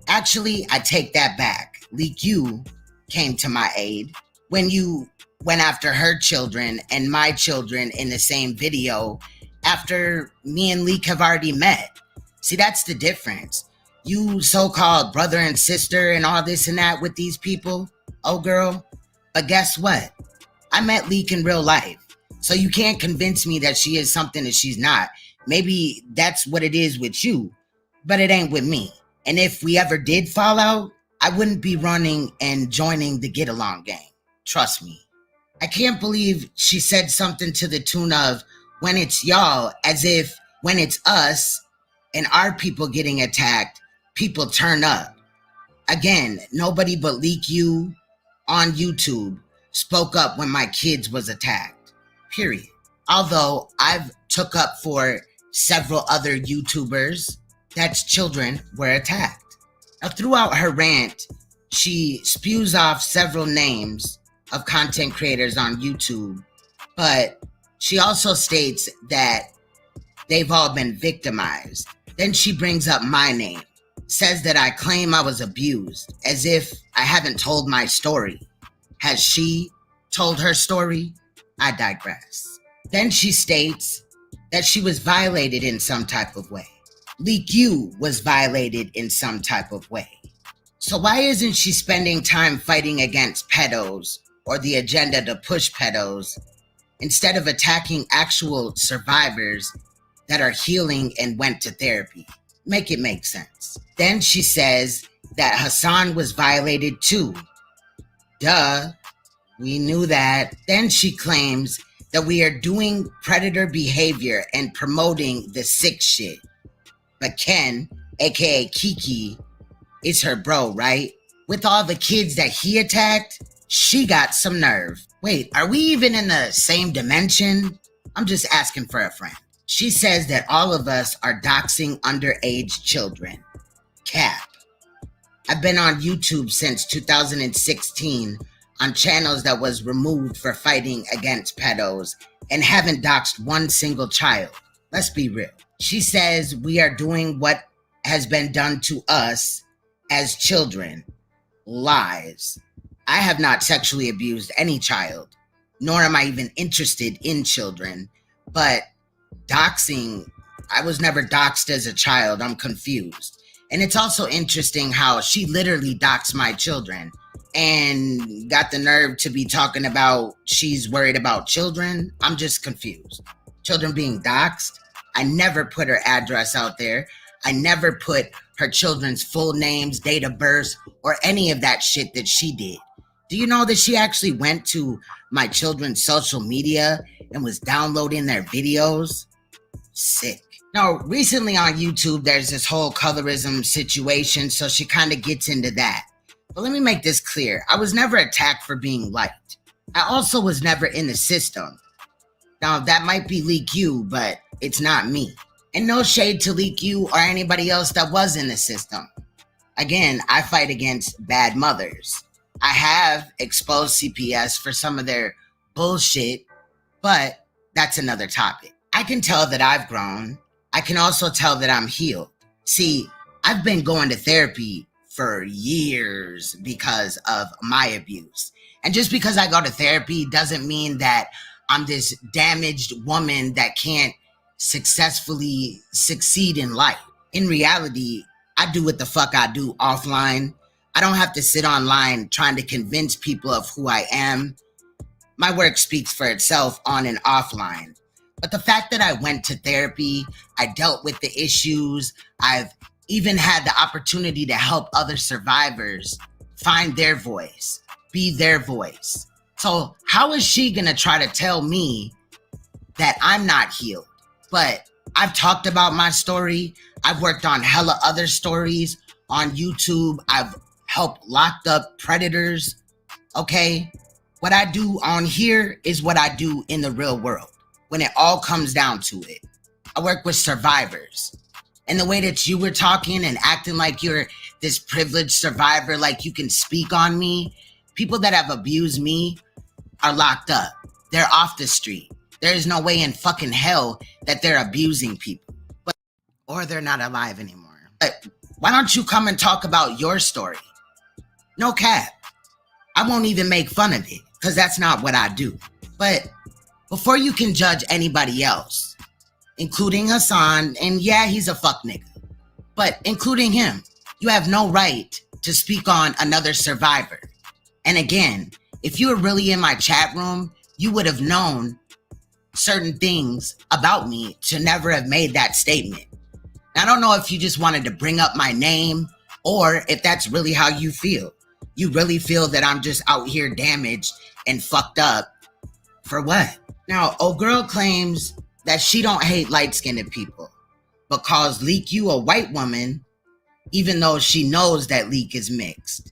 Actually, I take that back. Leak You came to my aid when you went after her children and my children in the same video after me and Leak have already met. See, that's the difference. You so-called brother and sister and all this and that with these people, oh girl, but guess what? I met Leak in real life. So you can't convince me that she is something that she's not. Maybe that's what it is with you, but it ain't with me. And if we ever did fall out, I wouldn't be running and joining the get along gang. Trust me. I can't believe she said something to the tune of, "When it's y'all," as if when it's us and our people getting attacked, people turn up. Again, nobody but Leak You on YouTube spoke up when my kids was attacked, period. Although I've took up for several other YouTubers that's children were attacked. Now, throughout her rant, she spews off several names of content creators on YouTube, but she also states that they've all been victimized. Then she brings up my name, says that I claim I was abused, as if I haven't told my story. Has she told her story? I digress. Then she states that she was violated in some type of way. Leak You was violated in some type of way. So why isn't she spending time fighting against pedos or the agenda to push pedos instead of attacking actual survivors that are healing and went to therapy? Make it make sense. Then she says that Hassan was violated too. Duh, we knew that. Then she claims that we are doing predator behavior and promoting the sick shit. But Ken, aka KEKE, is her bro, right? With all the kids that he attacked, she got some nerve. Wait, are we even in the same dimension? I'm just asking for a friend. She says that all of us are doxing underage children. Cap. I've been on YouTube since 2016 on channels that was removed for fighting against pedos and haven't doxed one single child. Let's be real. She says we are doing what has been done to us as children. Lies. I have not sexually abused any child, nor am I even interested in children. But doxing, I was never doxed as a child. I'm confused. And it's also interesting how she literally doxed my children and got the nerve to be talking about she's worried about children. I'm just confused. Children being doxed? I never put her address out there. I never put her children's full names, date of birth, or any of that shit that she did. Do you know that she actually went to my children's social media and was downloading their videos? Sick. Now, recently on YouTube, there's this whole colorism situation, so she kind of gets into that. But let me make this clear. I was never attacked for being white. I also was never in the system. Now, that might be Leak You, but it's not me. And no shade to Leak You or anybody else that was in the system. Again, I fight against bad mothers. I have exposed CPS for some of their bullshit, but that's another topic. I can tell that I've grown. I can also tell that I'm healed. See, I've been going to therapy for years because of my abuse. And just because I go to therapy doesn't mean that I'm this damaged woman that can't successfully succeed in life. In reality, I do what the fuck I do offline. I don't have to sit online trying to convince people of who I am. My work speaks for itself on and offline. But the fact that I went to therapy, I dealt with the issues, I've even had the opportunity to help other survivors find their voice, be their voice. So how is she gonna try to tell me that I'm not healed? But I've talked about my story. I've worked on hella other stories on YouTube. I've helped locked up predators, okay? What I do on here is what I do in the real world when it all comes down to it. I work with survivors. And the way that you were talking and acting like you're this privileged survivor, like you can speak on me, people that have abused me are locked up. They're off the street. There is no way in fucking hell that they're abusing people. Or they're not alive anymore. But why don't you come and talk about your story? No cap. I won't even make fun of it, because that's not what I do. But before you can judge anybody else, including Hassan, and yeah, he's a fuck nigga, but including him, you have no right to speak on another survivor. And again, if you were really in my chat room, you would have known certain things about me to never have made that statement. I don't know if you just wanted to bring up my name or if that's really how you feel. You really feel that I'm just out here damaged and fucked up for what? Now, old girl claims that she don't hate light-skinned people. but calls Leak You a white woman, even though she knows that Leak is mixed.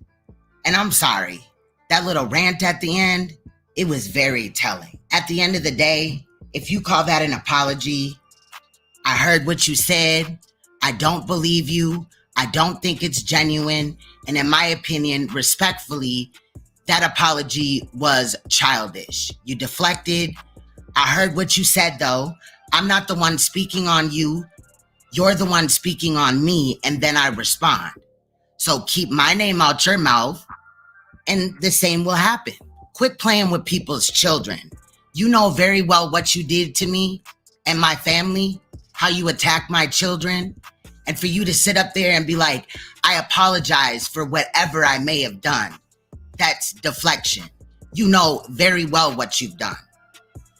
And I'm sorry, that little rant at the end, it was very telling. At the end of the day, if you call that an apology, I heard what you said. I don't believe you. I don't think it's genuine. And in my opinion, respectfully, that apology was childish. You deflected. I heard what you said, though. I'm not the one speaking on you. You're the one speaking on me, and then I respond. So keep my name out your mouth, and the same will happen. Quit playing with people's children. You know very well what you did to me and my family, how you attacked my children, and for you to sit up there and be like, I apologize for whatever I may have done. That's deflection. You know very well what you've done.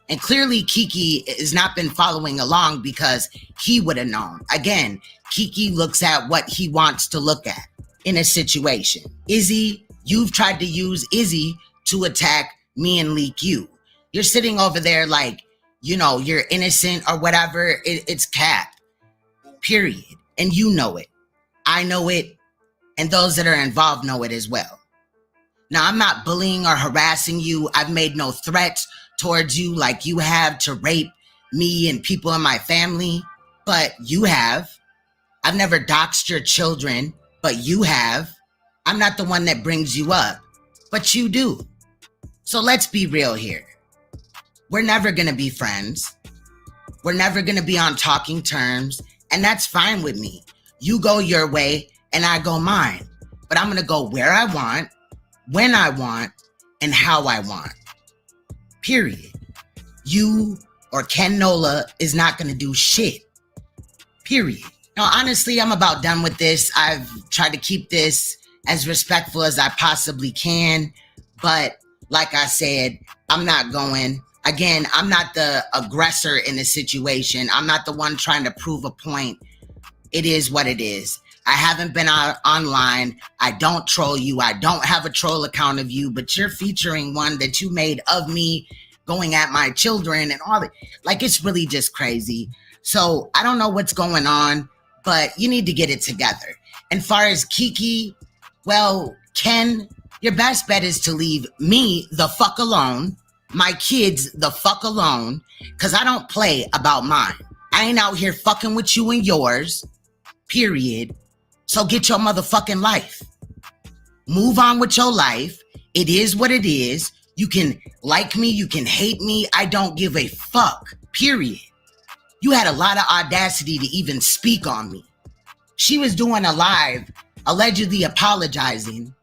And clearly KEKE has not been following along because he would have known. Again, KEKE looks at what he wants to look at in a situation. Izzy, you've tried to use Izzy to attack me and Leak You. You're sitting over there like, you know, you're innocent or whatever. It's cap, period. And you know it. I know it. And those that are involved know it as well. Now, I'm not bullying or harassing you. I've made no threats towards you like you have to rape me and people in my family, but you have. I've never doxed your children, but you have. I'm not the one that brings you up, but you do. So let's be real here. We're never gonna be friends. We're never gonna be on talking terms, and that's fine with me. You go your way and I go mine, but I'm gonna go where I want, when I want, and how I want. Period. You or Ken Nola is not going to do shit. Period. Now, honestly, I'm about done with this. I've tried to keep this as respectful as I possibly can. But like I said, I'm not going. Again, I'm not the aggressor in the situation. I'm not the one trying to prove a point. It is what it is. I haven't been online. I don't troll you. I don't have a troll account of you, but you're featuring one that you made of me going at my children and all that. Like, it's really just crazy. So I don't know what's going on, but you need to get it together. And far as KEKE, well, Ken, your best bet is to leave me the fuck alone, my kids the fuck alone, because I don't play about mine. I ain't out here fucking with you and yours, period. So get your motherfucking life. Move on with your life. It is what it is. You can like me, you can hate me. I don't give a fuck, period. You had a lot of audacity to even speak on me. She was doing a live, allegedly apologizing,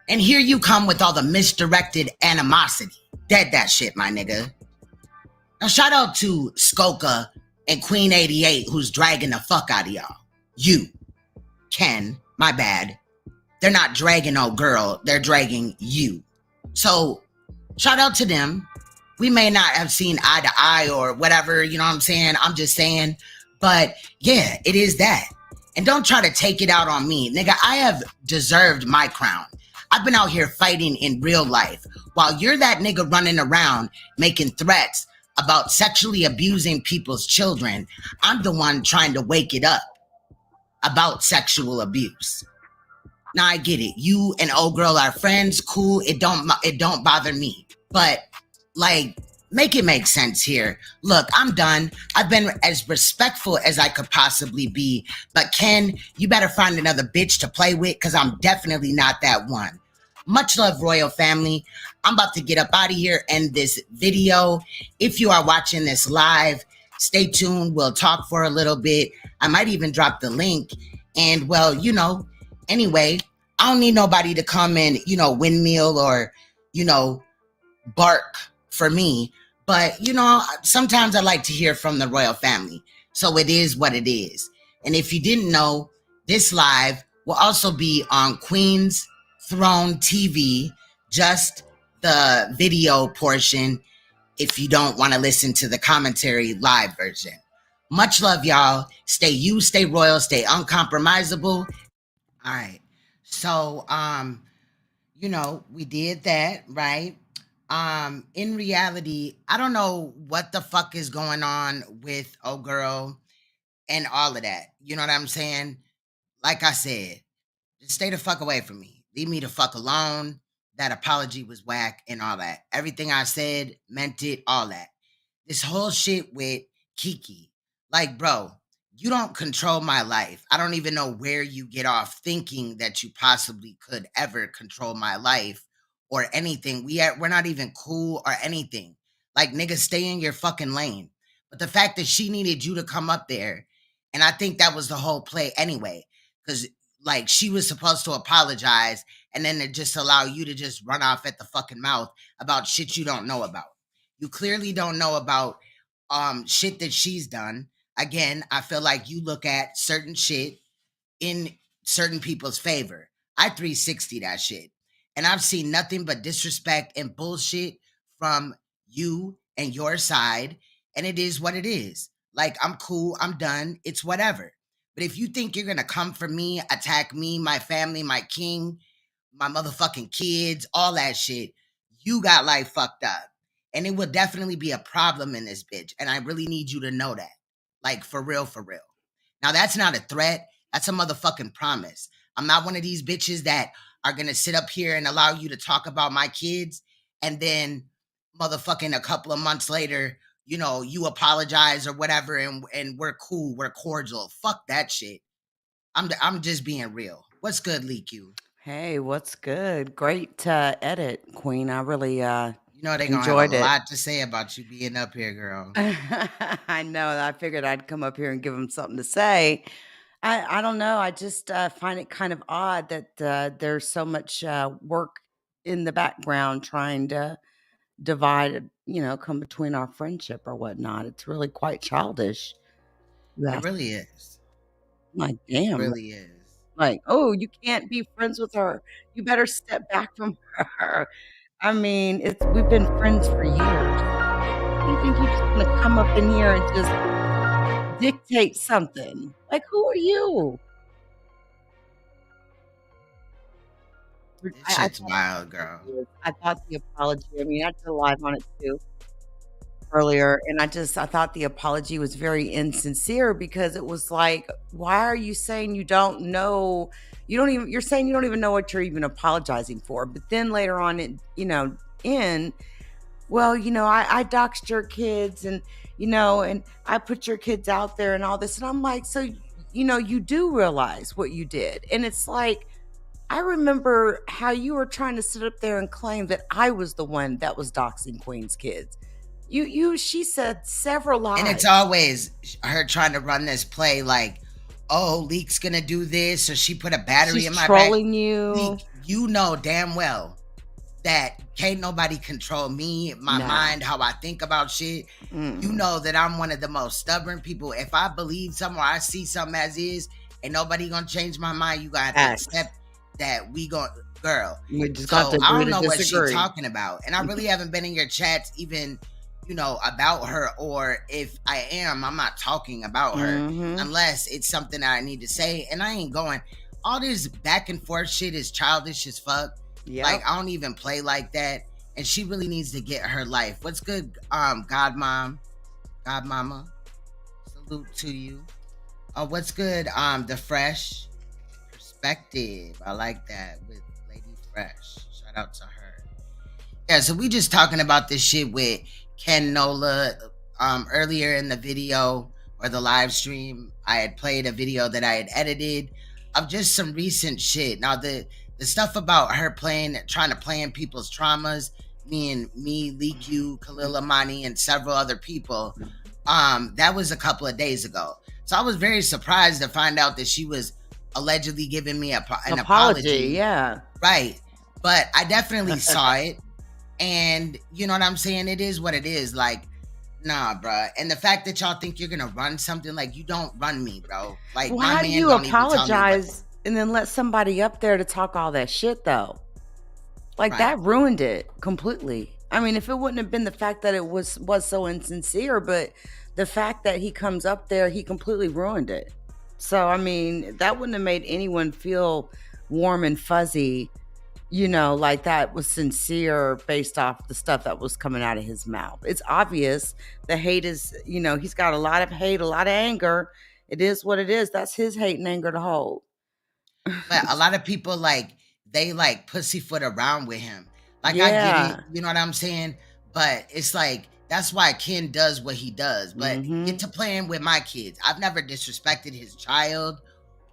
and here you come with all the misdirected animosity. Dead that shit, my nigga. Now shout out to Skoka and Queen 88 who's dragging the fuck out of y'all. You. Ken, my bad. They're not dragging no girl, they're dragging you. So, shout out to them. We may not have seen eye to eye or whatever, you know what I'm saying? I'm just saying. But yeah, it is that. And don't try to take it out on me. Nigga, I have deserved my crown. I've been out here fighting in real life. While you're that nigga running around making threats about sexually abusing people's children, I'm the one trying to wake it up about sexual abuse. Now I get it. You and old girl are friends, cool. It don't bother me. But like, make it make sense here. Look, I'm done. I've been as respectful as I could possibly be. But Ken, you better find another bitch to play with, because I'm definitely not that one. Much love, royal family. I'm about to get up out of here, end this video. If you are watching this live, stay tuned. We'll talk for a little bit. I might even drop the link. And well, you know, anyway, I don't need nobody to come and, you know, windmill or, you know, bark for me. But, you know, sometimes I like to hear from the royal family. So it is what it is. And if you didn't know, this live will also be on Queen's Throne TV, just the video portion, if you don't want to listen to the commentary live version. Much love, y'all. Stay you, stay royal, stay uncompromisable. All right. So, you know, we did that, right? In reality, I don't know what the fuck is going on with oh girl. and all of that. You know what I'm saying? Like I said, just stay the fuck away from me. Leave me the fuck alone. That apology was whack and all that. Everything I said, meant it, all that. This whole shit with KEKE. Like, bro, you don't control my life. I don't even know where you get off thinking that you possibly could ever control my life or anything. We're not even cool or anything. Like, nigga, stay in your fucking lane. But the fact that she needed you to come up there, and I think that was the whole play anyway, because like she was supposed to apologize and then to just allow you to just run off at the fucking mouth about shit you don't know about. You clearly don't know about shit that she's done. Again, I feel like you look at certain shit in certain people's favor. I 360 that shit. And I've seen nothing but disrespect and bullshit from you and your side. And it is what it is. Like, I'm cool. I'm done. It's whatever. But if you think you're going to come for me, attack me, my family, my king, my motherfucking kids, all that shit, you got life fucked up. And it will definitely be a problem in this bitch. And I really need you to know that. Like, for real, for real. Now, that's not a threat. That's a motherfucking promise. I'm not one of these bitches that are going to sit up here and allow you to talk about my kids. And then motherfucking a couple of months later, you know, you apologize or whatever. And we're cool. We're cordial. Fuck that shit. I'm just being real. What's good, Leak You? Hey, what's good? Great edit, Queen. I really You know, they're going to have enjoyed a it. lot to say about you being up here, girl. I know. I figured I'd come up here and give them something to say. I don't know. I just find it kind of odd that there's so much work in the background trying to divide, come between our friendship or whatnot. It's really quite childish. Yeah. It really is. Like, It damn. really is. Like, oh, you can't be friends with her. You better step back from her. I mean, we've been friends for years. You think you're just gonna come up in here and just dictate something? Like, who are you? This shit's wild, girl. I thought the apology, I mean, I did a live on it too earlier, and I thought the apology was very insincere because it was like, why are you saying you don't know? You're saying you don't even know what you're even apologizing for. But then later on, I doxed your kids and I put your kids out there and all this. And I'm like, so, you do realize what you did. And it's like, I remember how you were trying to sit up there and claim that I was the one that was doxing Queen's kids. She said several lies. And it's always her trying to run this play like, oh, Leak's gonna do this, or she put a battery in my back. Trolling you. Leak, you know damn well that can't nobody control me, my mind, how I think about shit. You know that I'm one of the most stubborn people. If I believe something or I see something as is, and nobody gonna change my mind, you gotta have to accept that we going, girl. We just so got to I don't know what disagree. she's talking about. And I really haven't been in your chats even, about her, or if I am, I'm not talking about her unless it's something that I need to say. And I ain't going, all this back and forth shit is childish as fuck. Yep. Like, I don't even play like that. And she really needs to get her life. What's good, Godmama? Salute to you. What's good, the Fresh Perspective? I like that, with Lady Fresh. Shout out to her. Yeah, so we just talking about this shit with Ken Nola. Earlier in the video or the live stream, I had played a video that I had edited of just some recent shit. Now, the stuff about her trying to play in people's traumas, me, Leak You, Khalil Amani, and several other people, that was a couple of days ago. So I was very surprised to find out that she was allegedly giving me an apology. Yeah. Right. But I definitely saw it. And you know what I'm saying? It is what it is. Like, nah, bro. And the fact that y'all think you're going to run something, like, you don't run me, bro. Like, well, my how man do you don't apologize and then let somebody up there to talk all that shit, though? Like, that ruined it completely. I mean, if it wouldn't have been the fact that it was so insincere, but the fact that he comes up there, he completely ruined it. So, I mean, that wouldn't have made anyone feel warm and fuzzy, like that was sincere based off the stuff that was coming out of his mouth. It's obvious the hate is, he's got a lot of hate, a lot of anger It is what it is. That's his hate and anger to hold. But a lot of people they pussyfoot around with him. Like, I get Yeah. it, you know what I'm saying? But it's like, that's why Ken does what he does. But get to playing with my kids. I've never disrespected his child,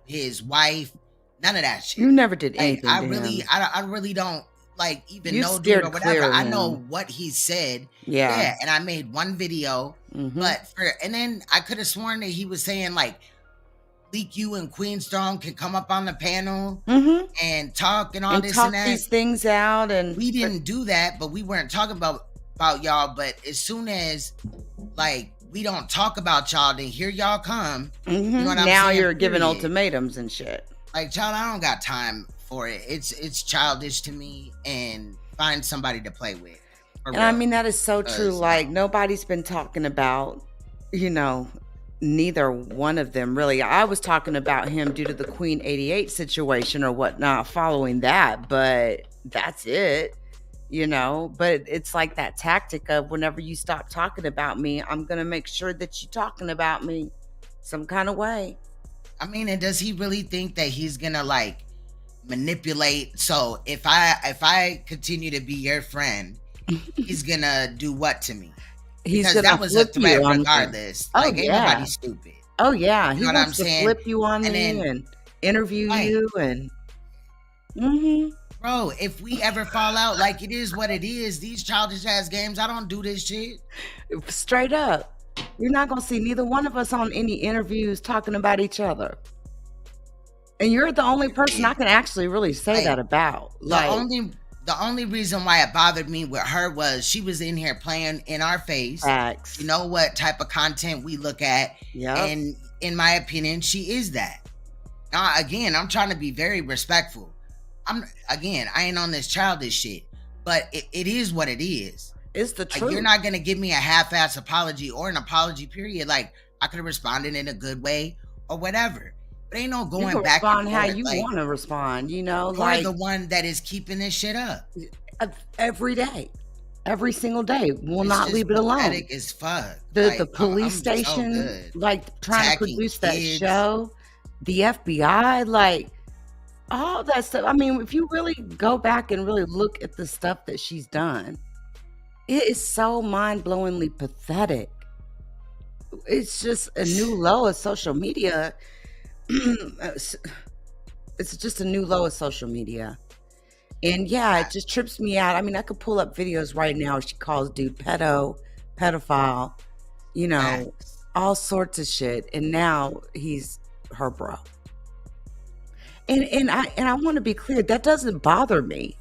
his wife, none of that shit. You never did Like, anything I to really, him. I really don't even You know dude steered or clear whatever. of I know him. what he said. Yeah. And I made one video, but and then I could have sworn that he was saying like, Leak You and Queen Strong can come up on the panel and talk and all And this talk and that. these things out. And We didn't do that, but we weren't talking about y'all. But as soon as we don't talk about y'all, then here y'all come. You know what I'm now saying? you're giving Period. ultimatums and shit. Like, child, I don't got time for it. It's childish to me, and find somebody to play with. For And I real. mean, that is so true. Because, Like, nobody's been talking about, neither one of them really. I was talking about him due to the Queen 88 situation or whatnot following that, but that's it, But it's like that tactic of whenever you stop talking about me, I'm going to make sure that you're talking about me some kind of way. I mean, and does he really think that he's gonna manipulate? So if I continue to be your friend, he's gonna do what to me? He's Because going that to was a flip you threat on me. regardless. Oh, Ain't yeah. nobody stupid. Oh, yeah. He know what I'm wants to saying? flip you on And me then- and interview Right. you and... Bro, if we ever fall out, it is what it is. These childish ass games, I don't do this shit. Straight up. You're not going to see neither one of us on any interviews talking about each other. And you're the only person I can actually really say that about. The only reason why it bothered me with her was she was in here playing in our face. Facts. You know what type of content we look at. Yep. And in my opinion, she is that. Now, again, I'm trying to be very respectful. I ain't on this childish shit. But it is what it is. It's the truth. You're not going to give me a half-ass apology or an apology period. I could have responded in a good way or whatever. But ain't no going you can back respond and how forth. you want to respond, You're the one that is keeping this shit up. every day. Every single day. We'll It's not just leave it alone. pathetic as fuck. The police I'm so station, good. trying to Attacking produce that kids. show, the FBI, all that stuff. I mean, if you really go back and really look at the stuff that she's done, it is so mind-blowingly pathetic. It's just a new low of social media. It's just a new low of social media. And yeah, it just trips me out. I mean, I could pull up videos right now. She calls dude pedophile, all sorts of shit. And now he's her bro. And I want to be clear, that doesn't bother me.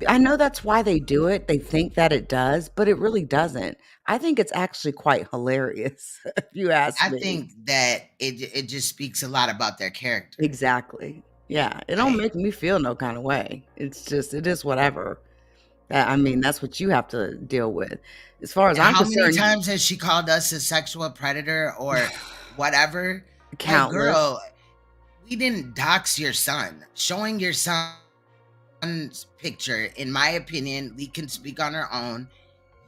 I know that's why they do it. They think that it does, but it really doesn't. I think it's actually quite hilarious, if you ask me. I think that it just speaks a lot about their character. Exactly. Yeah. It don't make me feel no kind of way. It's just, it is whatever. That's what you have to deal with. As far as I'm how concerned. many times has she called us a sexual predator or whatever? Countless. Girl, we didn't dox your son. Showing your son's picture, in my opinion, Lee can speak on her own.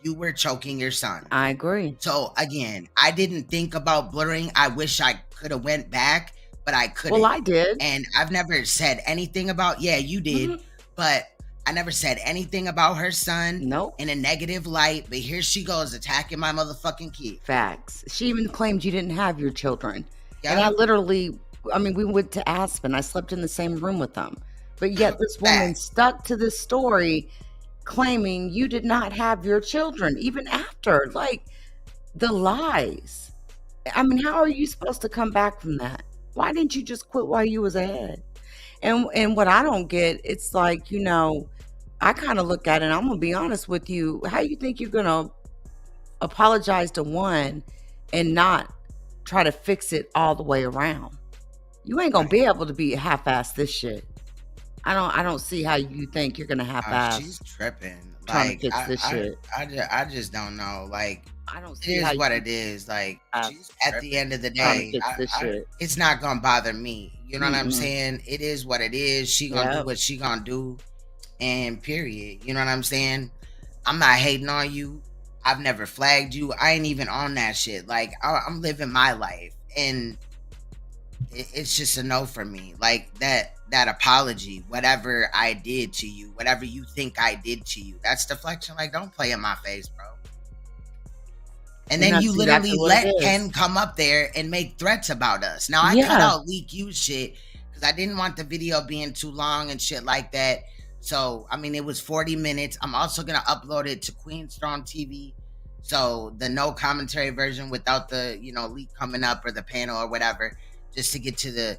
You were choking your son. I agree. So again, I didn't think about blurring. I wish I could have went back, but I couldn't. Well, I did. And I've never said anything about, you did, but I never said anything about her son in a negative light. But here she goes attacking my motherfucking kid. Facts. She even claimed you didn't have your children. Yeah. And we went to Aspen. I slept in the same room with them. But yet this woman stuck to this story claiming you did not have your children, even after, the lies. I mean, how are you supposed to come back from that? Why didn't you just quit while you was ahead? And what I don't get, it's I kind of look at it, and I'm going to be honest with you, how you think you're going to apologize to one and not try to fix it all the way around? You ain't going to be able to be half-ass this shit. I don't see how you think you're gonna half-ass. She's tripping. Trying to fix this shit. I just don't know. I don't see it how is what it is. She's at the end of the day, it's not gonna bother me. You know what I'm saying? It is what it is. She gonna do what she gonna do, and period. You know what I'm saying? I'm not hating on you. I've never flagged you. I ain't even on that shit. I'm living my life, and it's just a no for me. Like that apology, whatever I did to you, whatever you think I did to you, that's deflection. Like, don't play in my face, bro. And then you literally let Ken come up there and make threats about us. Now, I cut out leak you shit because I didn't want the video being too long and shit like that. So, I mean, it was 40 minutes. I'm also going to upload it to Queen's Throne TV. So, the no commentary version without the, you know, leak coming up or the panel or whatever, just to get to the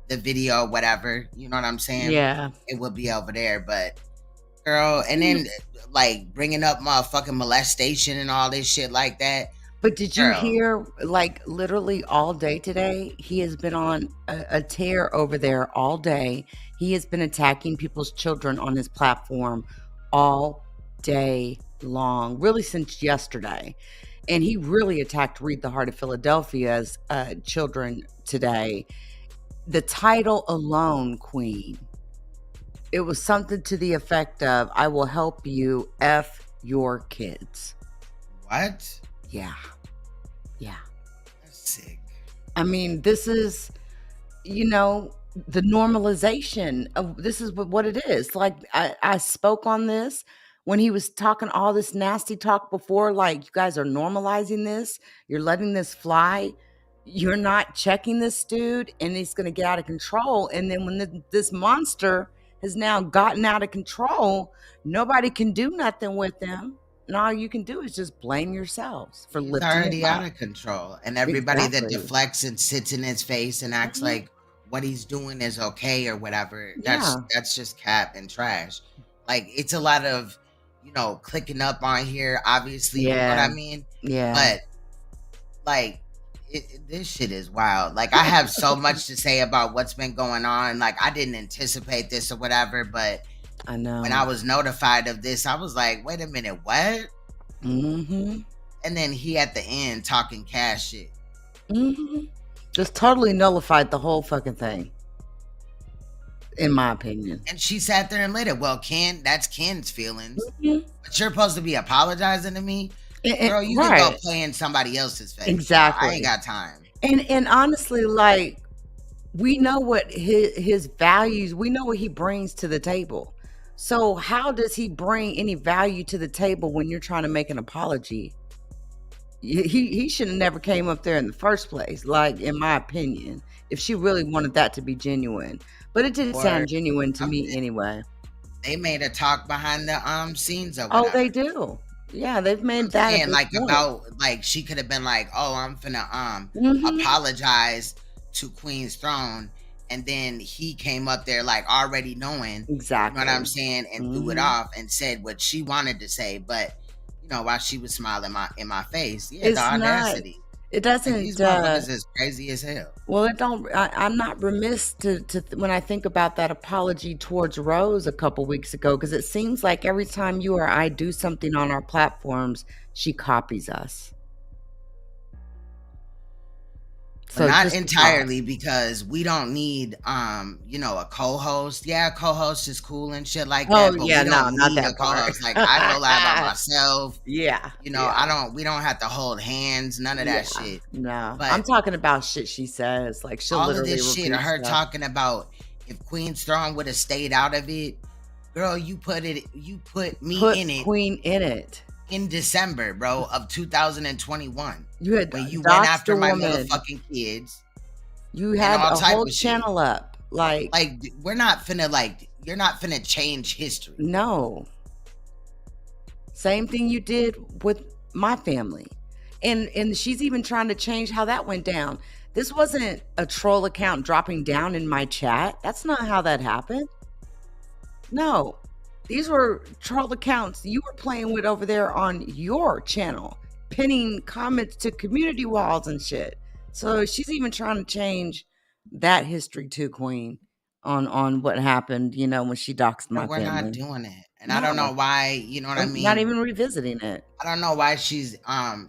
video or whatever. You know what I'm saying? Yeah. It will be over there. But, girl, and then, like, bringing up motherfucking molestation and all this shit like that. But did you hear, like, literally all day today, he has been on a tear over there all day. He has been attacking people's children on his platform all day long, really since yesterday. And he really attacked Read the Heart of Philadelphia's children today. The title alone, Queen, it was something to the effect of, I will help you F your kids. What? Yeah. That's sick. I mean, this is, you know, the normalization of this is what it is. Like, I spoke on this when he was talking all this nasty talk before, like, you guys are normalizing this. You're letting this fly. You're not checking this dude, and he's going to get out of control. And then when this monster has now gotten out of control, nobody can do nothing with him. And all you can do is just blame yourselves for lifting him up. He's already out of control. And everybody that deflects and sits in his face and acts like what he's doing is okay or whatever, that's just cap and trash. Like, it's a lot of, you know, clicking up on here, obviously, you know what I mean? Yeah. But, like, this shit is wild. Like, I have so much to say about what's been going on. Like, I didn't anticipate this or whatever, but I know. when I was notified of this, I was like, wait a minute, what? Mm-hmm. And then he at the end talking cash shit. Mm-hmm. Just totally nullified the whole fucking thing, in my opinion. And she sat there and lit it. Well, that's Ken's feelings. Mm-hmm. But you're supposed to be apologizing to me? Girl, you can go play in somebody else's face. Exactly. I ain't got time. And honestly, like, we know what his values, we know what he brings to the table. So how does he bring any value to the table when you're trying to make an apology? He should have never came up there in the first place, like, in my opinion, if she really wanted that to be genuine. But it didn't sound genuine to me anyway. They made a talk behind the scenes of whatever. Oh, they do. Yeah, they've made that. And like about, like, she could have been like, oh, I'm finna apologize to Queen's Throne. And then he came up there, like, already knowing exactly, you know what I'm saying, and threw it off and said what she wanted to say. But, you know, while she was smiling in my face, the audacity. It doesn't. And these motherfuckers is crazy as hell. Well, it don't. I'm not remiss to when I think about that apology towards Rose a couple weeks ago, because it seems like every time you or I do something on our platforms, she copies us. So not entirely, because we don't need you know, a co-host. Yeah, a co-host is cool and shit like that. Oh but yeah, we no, don't not need that a co-host. Like, I go live by myself. Yeah. You know, we don't have to hold hands, none of that shit. No. But I'm talking about shit she says. Like, she'll all literally of this shit, her stuff. talking about if Queen's Throne would have stayed out of it, girl, you put me in it. Queen in it. In December, bro, of 2021. You had when you went after my motherfucking kids. You had a whole channel up. Like, we're not finna, like, you're not finna change history. No. Same thing you did with my family. And she's even trying to change how that went down. This wasn't a troll account dropping down in my chat. That's not how that happened. No. These were troll accounts you were playing with over there on your channel, pinning comments to community walls and shit. So she's even trying to change that history too, Queen, on what happened, you know, when she doxed my family. We're not doing it. And I don't know why, you know what I mean? Not even revisiting it. I don't know why she's,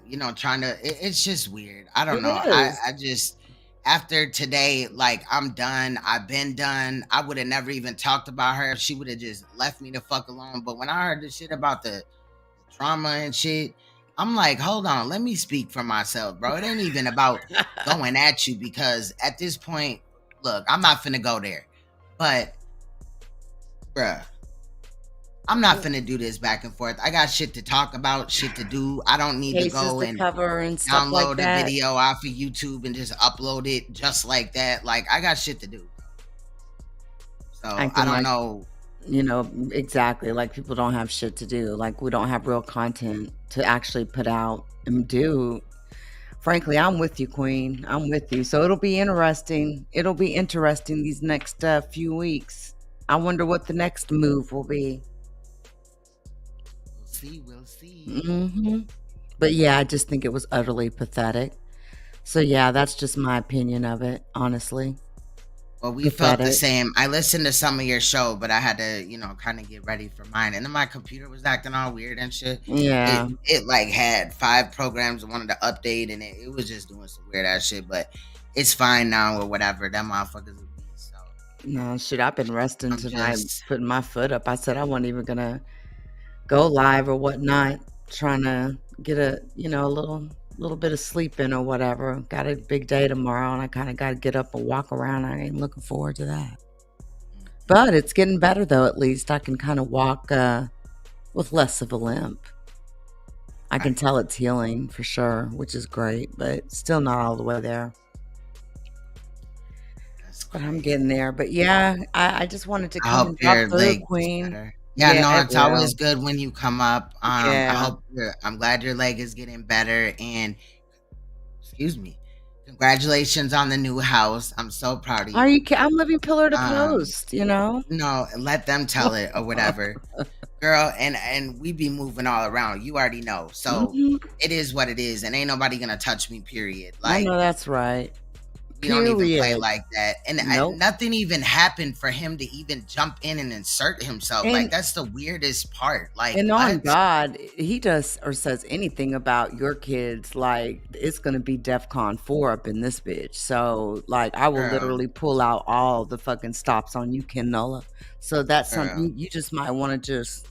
you know, trying to, it's just weird. I don't know. I just, after today, like, I'm done. I've been done. I would have never even talked about her. She would have just left me the fuck alone. But when I heard the shit about the trauma and shit, I'm like, hold on, let me speak for myself, bro. It ain't even about going at you, because at this point, look, I'm not finna go there. But, bruh, I'm not finna do this back and forth. I got shit to talk about, shit to do. I don't need to Cases go to and cover and stuff like download a that. video off of YouTube and just upload it just like that. Like, I got shit to do. So, I Acting don't like, know. you know, exactly. Like people don't have shit to do. Like we don't have real content to actually put out and do. Frankly, I'm with you, Queen. I'm with you. So it'll be interesting. It'll be interesting these next few weeks. I wonder what the next move will be. We'll see. We'll see. Hmm. But yeah, I just think it was utterly pathetic. So yeah, that's just my opinion of it, honestly. Well, we felt the Pathetic. same. I listened to some of your show, but I had to, you know, kind of get ready for mine. And then my computer was acting all weird and shit. Yeah. It like had 5 programs I wanted to update, and it was just doing some weird ass shit. But it's fine now or whatever. That motherfuckers will be. So No, shit, I've been resting I'm tonight, just putting my foot up. I said I wasn't even gonna go live or whatnot, trying to get a, you know, a little bit of sleep in or whatever. Got a big day tomorrow, and I kind of got to get up and walk around. I ain't looking forward to that. But it's getting better, though. At least I can kind of walk with less of a limp. I can tell it's healing for sure, which is great, but still not all the way there. But I'm getting there. But yeah, I just wanted to I come hope and drop your the leg Queen. is better. Yeah, no, it it's always will. good when you come up. I Yeah. hope I'm glad your leg is getting better. And excuse me, congratulations on the new house. I'm so proud of you. Are you? I'm living pillar to post. You know. No, let them tell it or whatever, girl. And we be moving all around. You already know. So it is what it is, and ain't nobody gonna touch me. Period. I Like know that's right. we don't even play Period. like that. And Nope. nothing even happened for him to even jump in and insert himself. Like And- that's the weirdest part. Like And on what? God, he does or says anything about your kids, like it's gonna be DEFCON 4 up in this bitch. So like I will Girl. literally pull out all the fucking stops on you, Ken Nola. So that's Girl. something you just might want to just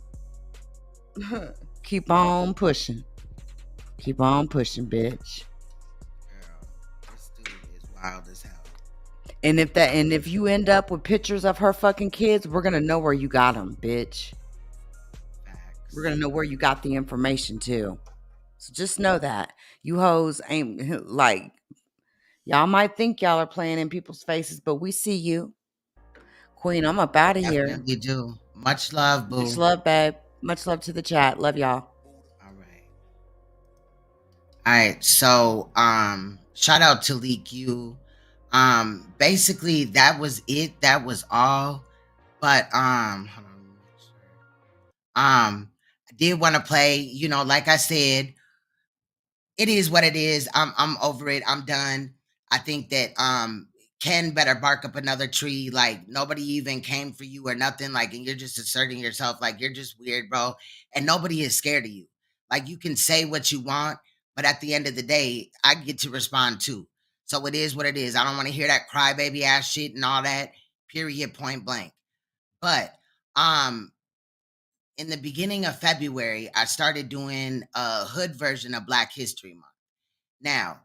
keep on pushing. Keep on pushing, bitch. Girl, this dude is wild as hell. And if you end up with pictures of her fucking kids, we're gonna know where you got them, bitch. Facts. We're gonna know where you got the information too. So just know that you hoes ain't like y'all might think y'all are playing in people's faces, but we see you, Queen. I'm up out of here. Definitely do. Much love, boo. Much love, babe. Much love to the chat. Love y'all. All right. So shout out to Leak You. Basically that was it. That was all. But hold on, let me make sure. I did want to play, you know, like I said, it is what it is. I'm over it. I'm done. I think that Ken better bark up another tree. Like nobody even came for you or nothing. Like, and you're just asserting yourself. Like you're just weird, bro. And nobody is scared of you. Like you can say what you want, but at the end of the day, I get to respond too. So it is what it is. I don't want to hear that crybaby ass shit and all that. Period. Point blank. But in the beginning of February, I started doing a hood version of Black History Month. Now,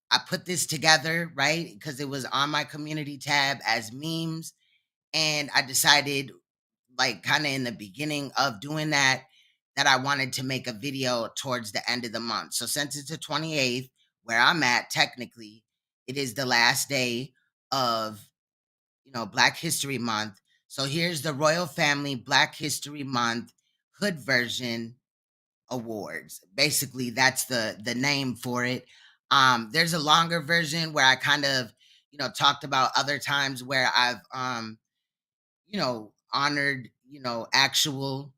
I put this together, right? Because it was on my community tab as memes. And I decided, like, kind of in the beginning of doing that I wanted to make a video towards the end of the month. So since it's the 28th, where I'm at, technically, it is the last day of, you know, Black History Month. So here's the Royal Family Black History Month Hood Version Awards. Basically, that's the name for it. There's a longer version where I kind of, you know, talked about other times where I've you know, honored, you know, actual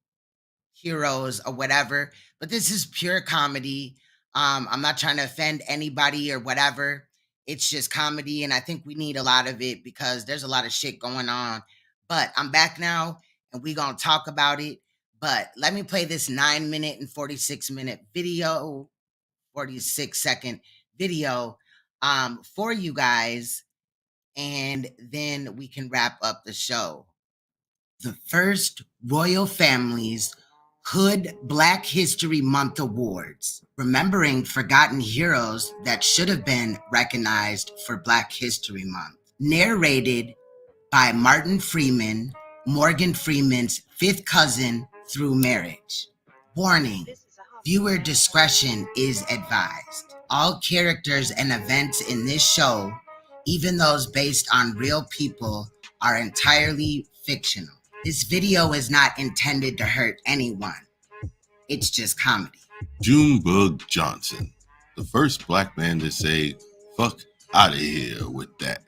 heroes or whatever. But this is pure comedy. I'm not trying to offend anybody or whatever. It's just comedy, and I think we need a lot of it because there's a lot of shit going on. But I'm back now, and we gonna talk about it. But let me play this 9-minute and 46-minute video, 46-second video for you guys, and then we can wrap up the show. The first Royal Family's Hood Black History Month Awards, remembering forgotten heroes that should have been recognized for Black History Month. narrated by Martin Freeman, Morgan Freeman's fifth cousin through marriage. Warning, viewer discretion is advised. All characters and events in this show, even those based on real people, are entirely fictional. This video is not intended to hurt anyone. It's just comedy. Junebug Johnson, the first black man to say, "Fuck out of here with that."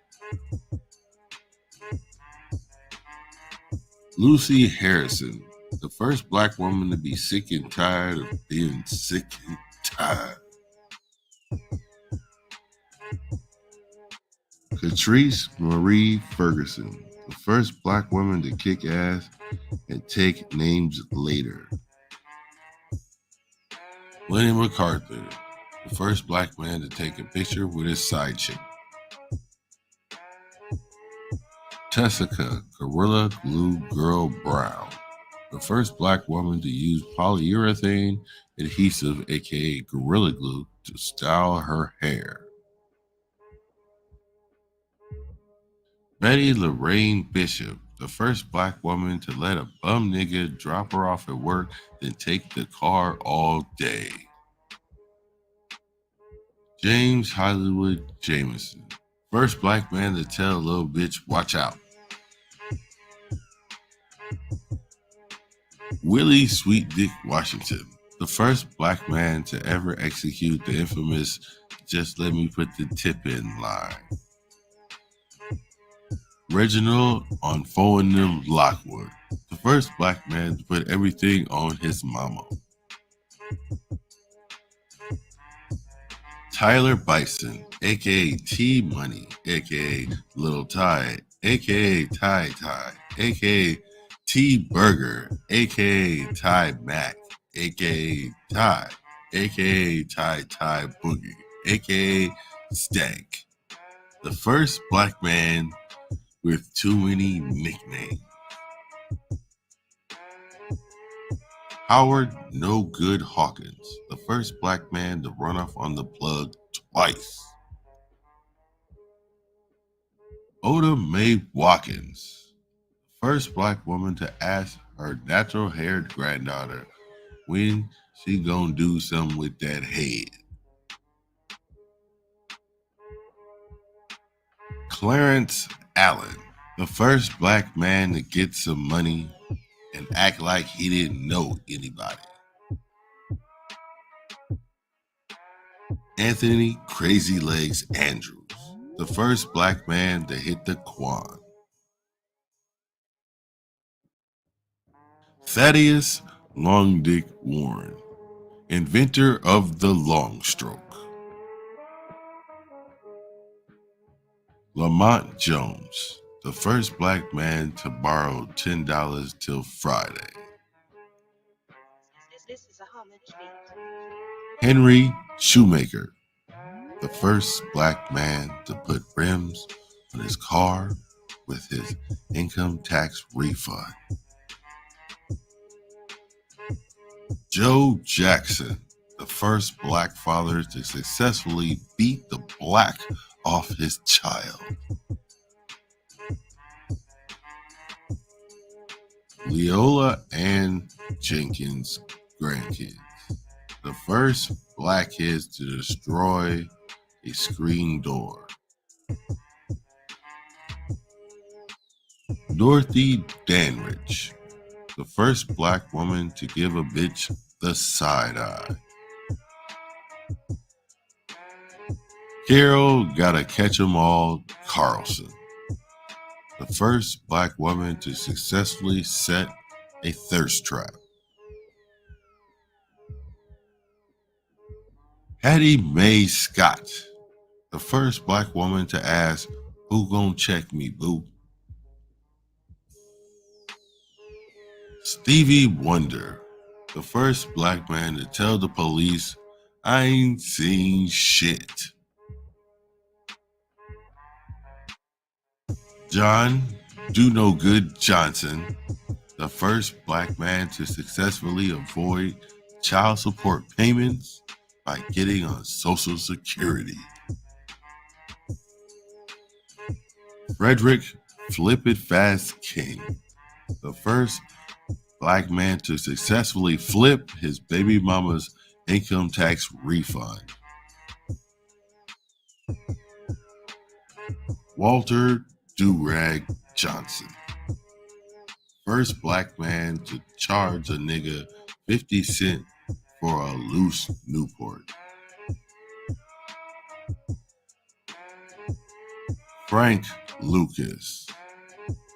Lucy Harrison, the first black woman to be sick and tired of being sick and tired. Catrice Marie Ferguson, the first black woman to kick ass and take names later. Lenny MacArthur, the first black man to take a picture with his side chick. Tessica Gorilla Glue Girl Brown, the first black woman to use polyurethane adhesive, aka Gorilla Glue, to style her hair. Betty Lorraine Bishop, the first black woman to let a bum nigga drop her off at work, then take the car all day. James Hollywood Jameson, first black man to tell a little bitch, "Watch out." Willie Sweet Dick Washington, the first black man to ever execute the infamous "just let me put the tip in" line. Reginald Onfoenum Lockwood, the first black man to put everything on his mama. Tyler Bison, aka T Money, aka Little Ty, aka Ty Ty, aka T Burger, aka Ty Mac, aka Ty, aka Ty Ty Boogie, aka Stank, the first black man with too many nicknames. Howard No Good Hawkins, the first black man to run off on the plug twice. Oda Mae Watkins, first black woman to ask her natural-haired granddaughter when she gonna do something with that head. Clarence Allen, the first black man to get some money and act like he didn't know anybody. Anthony Crazy Legs Andrews, the first black man to hit the Quan. Thaddeus Long Dick Warren, inventor of the long stroke. Lamont Jones, the first black man to borrow $10 till Friday. This is a HomageBeats. Henry Shoemaker, the first black man to put rims on his car with his income tax refund. Joe Jackson, the first black father to successfully beat the black off his child. Leola Ann Jenkins grandkids, the first black kids to destroy a screen door. Dorothy Danrich, the first black woman to give a bitch the side eye. Carol Gotta Catch 'Em All Carlson, the first black woman to successfully set a thirst trap. Hattie Mae Scott, the first black woman to ask, "Who gon' check me, boo?" Stevie Wonder, the first black man to tell the police, "I ain't seen shit." John Do No Good Johnson, the first black man to successfully avoid child support payments by getting on Social Security. Frederick Flip It Fast King, the first black man to successfully flip his baby mama's income tax refund. Walter Durag Johnson, first black man to charge a nigga 50 cents for a loose Newport. Frank Lucas,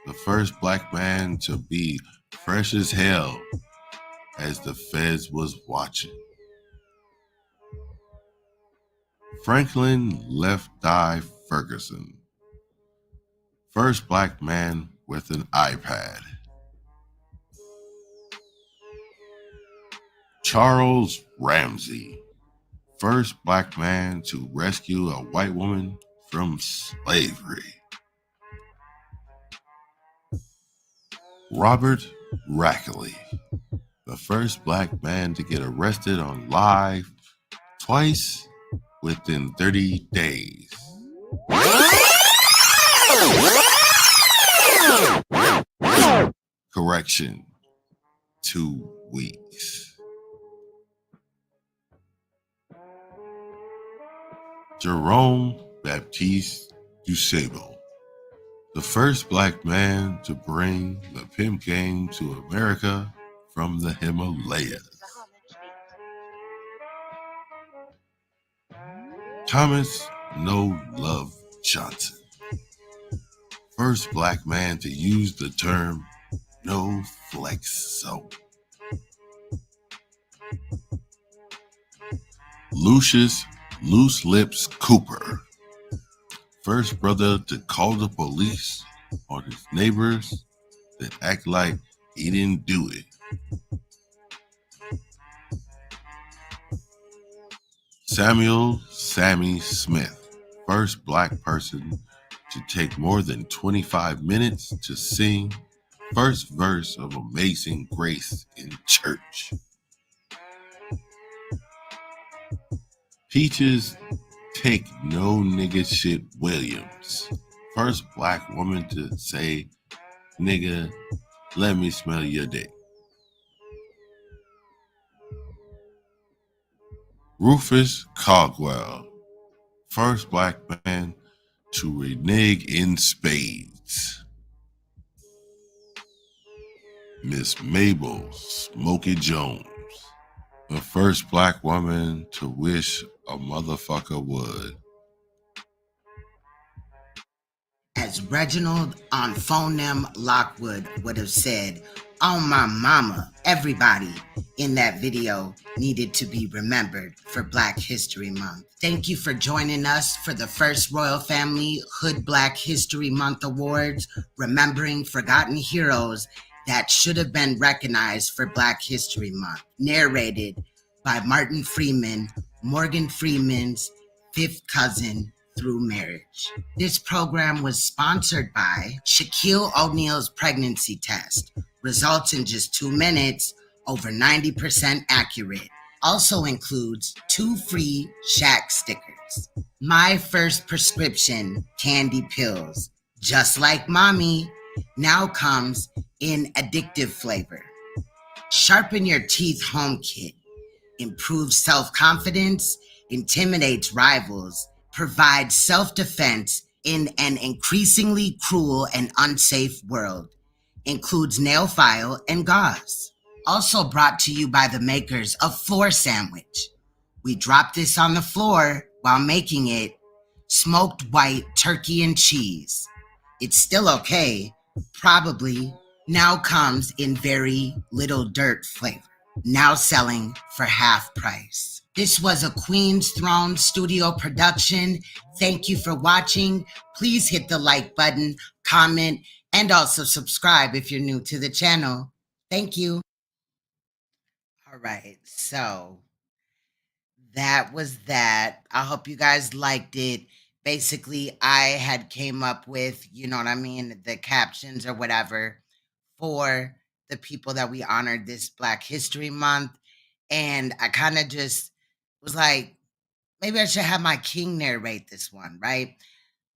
the first black man to be fresh as hell as the feds was watching. Franklin Left Eye Ferguson, first black man with an iPad. Charles Ramsey, first black man to rescue a white woman from slavery. Robert Rackley, the first black man to get arrested on live twice within 30 days. Correction, 2 weeks. Jerome Baptiste Dusable, the first black man to bring the pimp game to America from the Himalayas. Thomas No Love Johnson, first black man to use the term no flex zone. Lucius Loose Lips Cooper, first brother to call the police on his neighbors that act like he didn't do it. Samuel Sammy Smith, first black person to take more than 25 minutes to sing first verse of Amazing Grace in church. Peaches Take No Nigga Shit Williams, first black woman to say, nigga, let me smell your dick. Rufus Caldwell, first black man to renege in spades. Miss Mabel Smokey Jones, the first black woman to wish a motherfucker would. As Reginald on Phoneme Lockwood would have said, oh my mama, everybody in that video needed to be remembered for Black History Month. Thank you for joining us for the first Royal Family Hood Black History Month Awards, remembering forgotten heroes that should have been recognized for Black History Month. Narrated by Martin Freeman, Morgan Freeman's fifth cousin through marriage. This program was sponsored by Shaquille O'Neal's pregnancy test. Results in just 2 minutes, over 90% accurate. Also includes 2 free Shaq stickers. My first prescription candy pills, just like mommy, now comes in addictive flavor. Sharpen your teeth home kit. Improves self-confidence, intimidates rivals, provides self-defense in an increasingly cruel and unsafe world. Includes nail file and gauze. Also brought to you by the makers of Floor Sandwich. We dropped this on the floor while making it. Smoked white turkey and cheese. It's still okay, probably. Now comes in very little dirt flavor. Now selling for half price. This was a Queen's Throne studio production. Thank you for watching. Please hit the like button, comment, and also subscribe if you're new to the channel. Thank you. All right, so that was that. I hope you guys liked it. Basically, I had came up with, you know what I mean, the captions or whatever for the people that we honored this Black History Month. And I kind of just was like, maybe I should have my king narrate this one, right?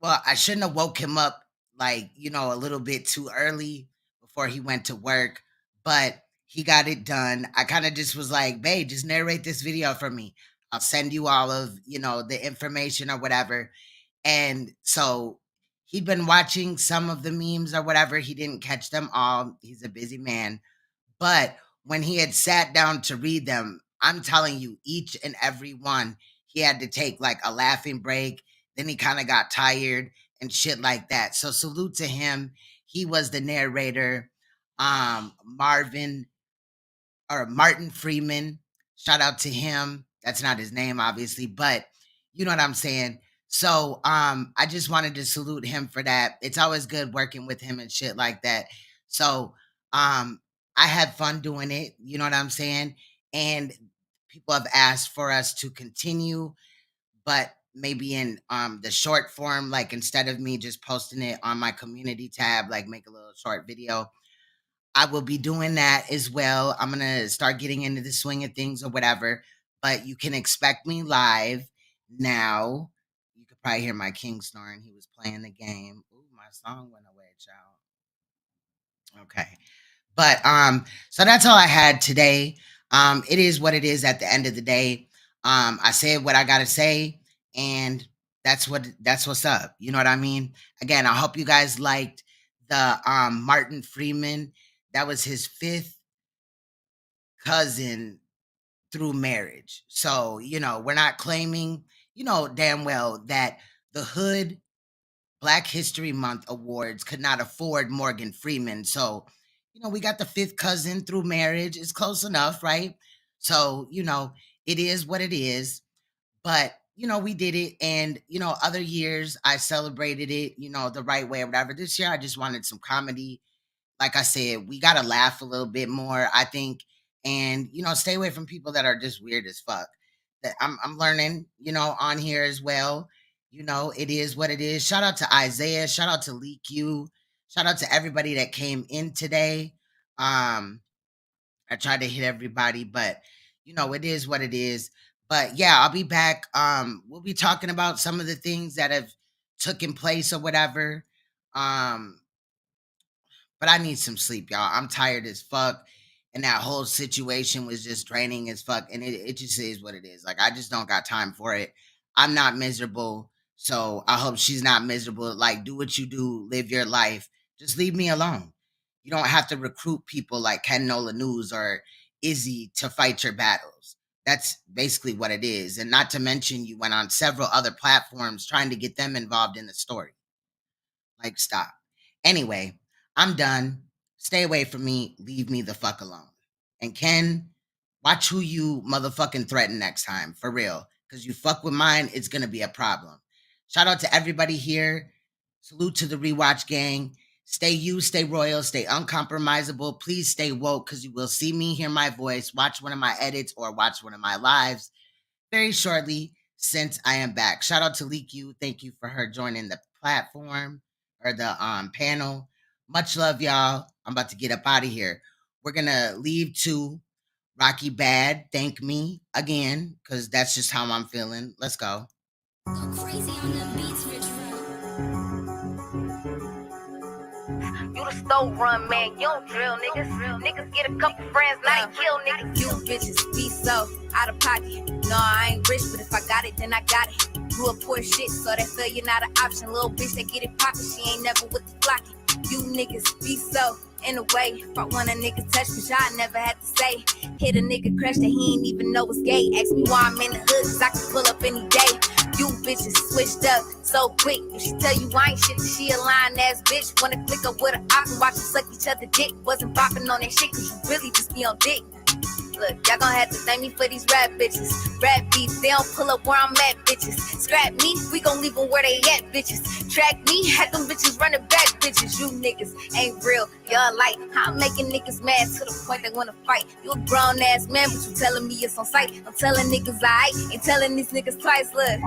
Well, I shouldn't have woke him up like, you know, a little bit too early before he went to work, but he got it done. I kind of just was like, babe, just narrate this video for me. I'll send you all of, you know, the information or whatever. And so he'd been watching some of the memes or whatever. He didn't catch them all. He's a busy man. But when he had sat down to read them, I'm telling you, each and every one, he had to take like a laughing break. Then he kind of got tired and shit like that. So salute to him. He was the narrator. Martin Freeman. Shout out to him. That's not his name, obviously, but you know what I'm saying. So I just wanted to salute him for that. It's always good working with him and shit like that. So I had fun doing it, you know what I'm saying? And people have asked for us to continue, but maybe in the short form, like instead of me just posting it on my community tab, like make a little short video. I will be doing that as well. I'm going to start getting into the swing of things or whatever, but you can expect me live now. You could probably hear my king snoring. He was playing the game. Ooh, my song went away, child. Okay. But so that's all I had today. It is what it is at the end of the day. I said what I got to say, and that's what's up. You know what I mean? Again, I hope you guys liked the Martin Freeman. That was his 5th cousin through marriage. So, you know, we're not claiming, you know, damn well that the Hood Black History Month Awards could not afford Morgan Freeman. So, you know, we got the 5th cousin through marriage. It's close enough, right? So, you know, it is what it is. But, you know, we did it. And, you know, other years I celebrated it, you know, the right way or whatever. This year I just wanted some comedy. Like I said, we got to laugh a little bit more, I think, and, you know, stay away from people that are just weird as fuck. That I'm learning, you know, on here as well. You know, it is what it is. Shout out to Isaiah. Shout out to Lee Q. Shout out to everybody that came in today. I tried to hit everybody, but, you know, it is what it is. But yeah, I'll be back. We'll be talking about some of the things that have taken place or whatever. But I need some sleep, y'all. I'm tired as fuck. And that whole situation was just draining as fuck. And it just is what it is. Like, I just don't got time for it. I'm not miserable. So I hope she's not miserable. Like, do what you do. Live your life. Just leave me alone. You don't have to recruit people like Ken Nola News or Izzy to fight your battles. That's basically what it is. And not to mention, you went on several other platforms trying to get them involved in the story. Like, stop. Anyway, I'm done. Stay away from me. Leave me the fuck alone. And Ken, watch who you motherfucking threaten next time. For real. Because you fuck with mine, it's going to be a problem. Shout out to everybody here. Salute to the Rewatch gang. Stay you, stay royal, stay uncompromisable. Please stay woke because you will see me, hear my voice, watch one of my edits or watch one of my lives very shortly since I am back. Shout out to Lee Q. Thank you for her joining the platform or the panel. Much love, y'all. I'm about to get up out of here. We're going to leave to Rocky Bad. Thank me again, because that's just how I'm feeling. Let's go. Go crazy on them beats, Rich. You the stove run, man. You don't drill, niggas. Niggas get a couple friends, not kill niggas. You bitches be so out of pocket. No, I ain't rich, but if I got it, then I got it. Grew up poor shit, so that failure not an option. Little bitch that get it poppin', she ain't never with the flocking. You niggas be so in a way. If I want a nigga touch, cause y'all never had to say. Hit a nigga crush that he ain't even know was gay. Ask me why I'm in the hood, cause I can pull up any day. You bitches switched up so quick. If she tell you I ain't shit, she a lying ass bitch. Wanna click up with an op and watch us suck each other dick. Wasn't bopping on that shit, cause you really just be on dick. Look, y'all gon' have to thank me for these rap bitches. Rap beats, they don't pull up where I'm at, bitches. Scrap me, we gon' leave them where they at, bitches. Track me, had them bitches running back, bitches. you niggas ain't real. Y'all like how I'm making niggas mad to the point they wanna fight. You a grown ass man, but you telling me it's on sight. I'm telling niggas I ain't telling these niggas twice. Look,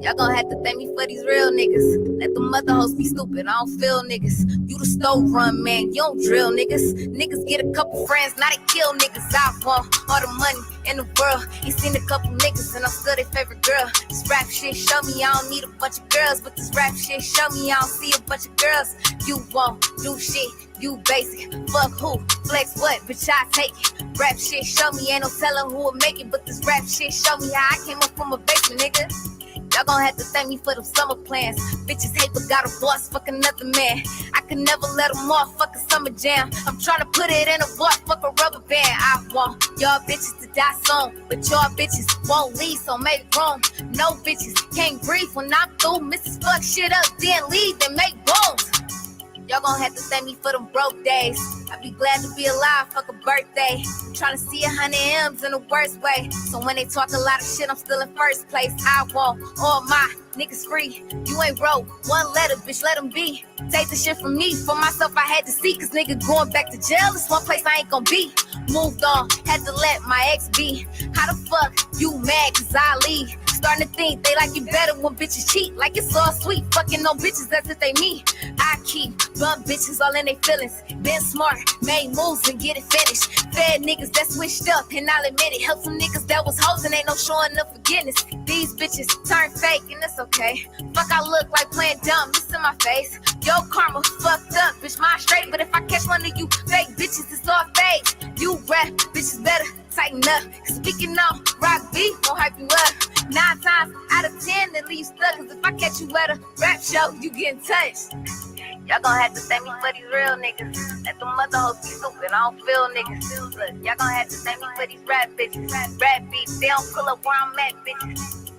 y'all gon' have to thank me for these real niggas. Let the mother hoes be stupid, I don't feel niggas. You the store run man, you don't drill niggas. Niggas get a couple friends, now they kill niggas. I want all the money in the world. He seen a couple niggas and I'm still their favorite girl. This rap shit show me I don't need a bunch of girls, but this rap shit show me I don't see a bunch of girls. You won't do shit, you basic. Fuck who, flex what, bitch I take it. Rap shit show me ain't no telling who will make it, but this rap shit show me how I came up from a basement, nigga. Y'all gon' have to thank me for them summer plans. Bitches hate but got a boss, fuck another man. I could never let them off, fuck a summer jam. I'm tryna put it in a walk, fuck a rubber band. I want y'all bitches to die soon, but y'all bitches won't leave, so make room. No bitches can't breathe when I'm through. Mrs. Fuck shit up, then leave, then make booms. Y'all gon' have to thank me for them broke days. I be glad to be alive, fuck a birthday. I'm tryna see 100 M's in the worst way. So when they talk a lot of shit, I'm still in first place. I want all my niggas free. You ain't wrote one letter, bitch, let them be. Take the shit from me, for myself I had to see. Cause nigga going back to jail is one place I ain't gon' be. Moved on, had to let my ex be. How the fuck you mad cause I leave? Starting to think they like you better when bitches cheat. Like it's all sweet, fucking no bitches, that's if they me. I keep bum bitches all in they feelings. Been smart, made moves and get it finished. Fed niggas that switched up, and I'll admit it. Help some niggas that was hoes and ain't no showing up forgiveness. These bitches turn fake and it's okay. Fuck I look like playing dumb, this in my face. Yo karma fucked up, bitch mine straight. But if I catch one of you fake bitches, it's all fake. You rap bitches better tighten up. Speaking on rock beat, won't hype you up. 9 times out of 10, it leaves stuck. Cause if I catch you at a rap show, you getting touched. Y'all gon' have to thank me for these real niggas. Let the mother hoes be stupid, I don't feel niggas. Look, y'all gon' have to thank me for these rap bitches. Rap beats, they don't pull up where I'm at, bitches.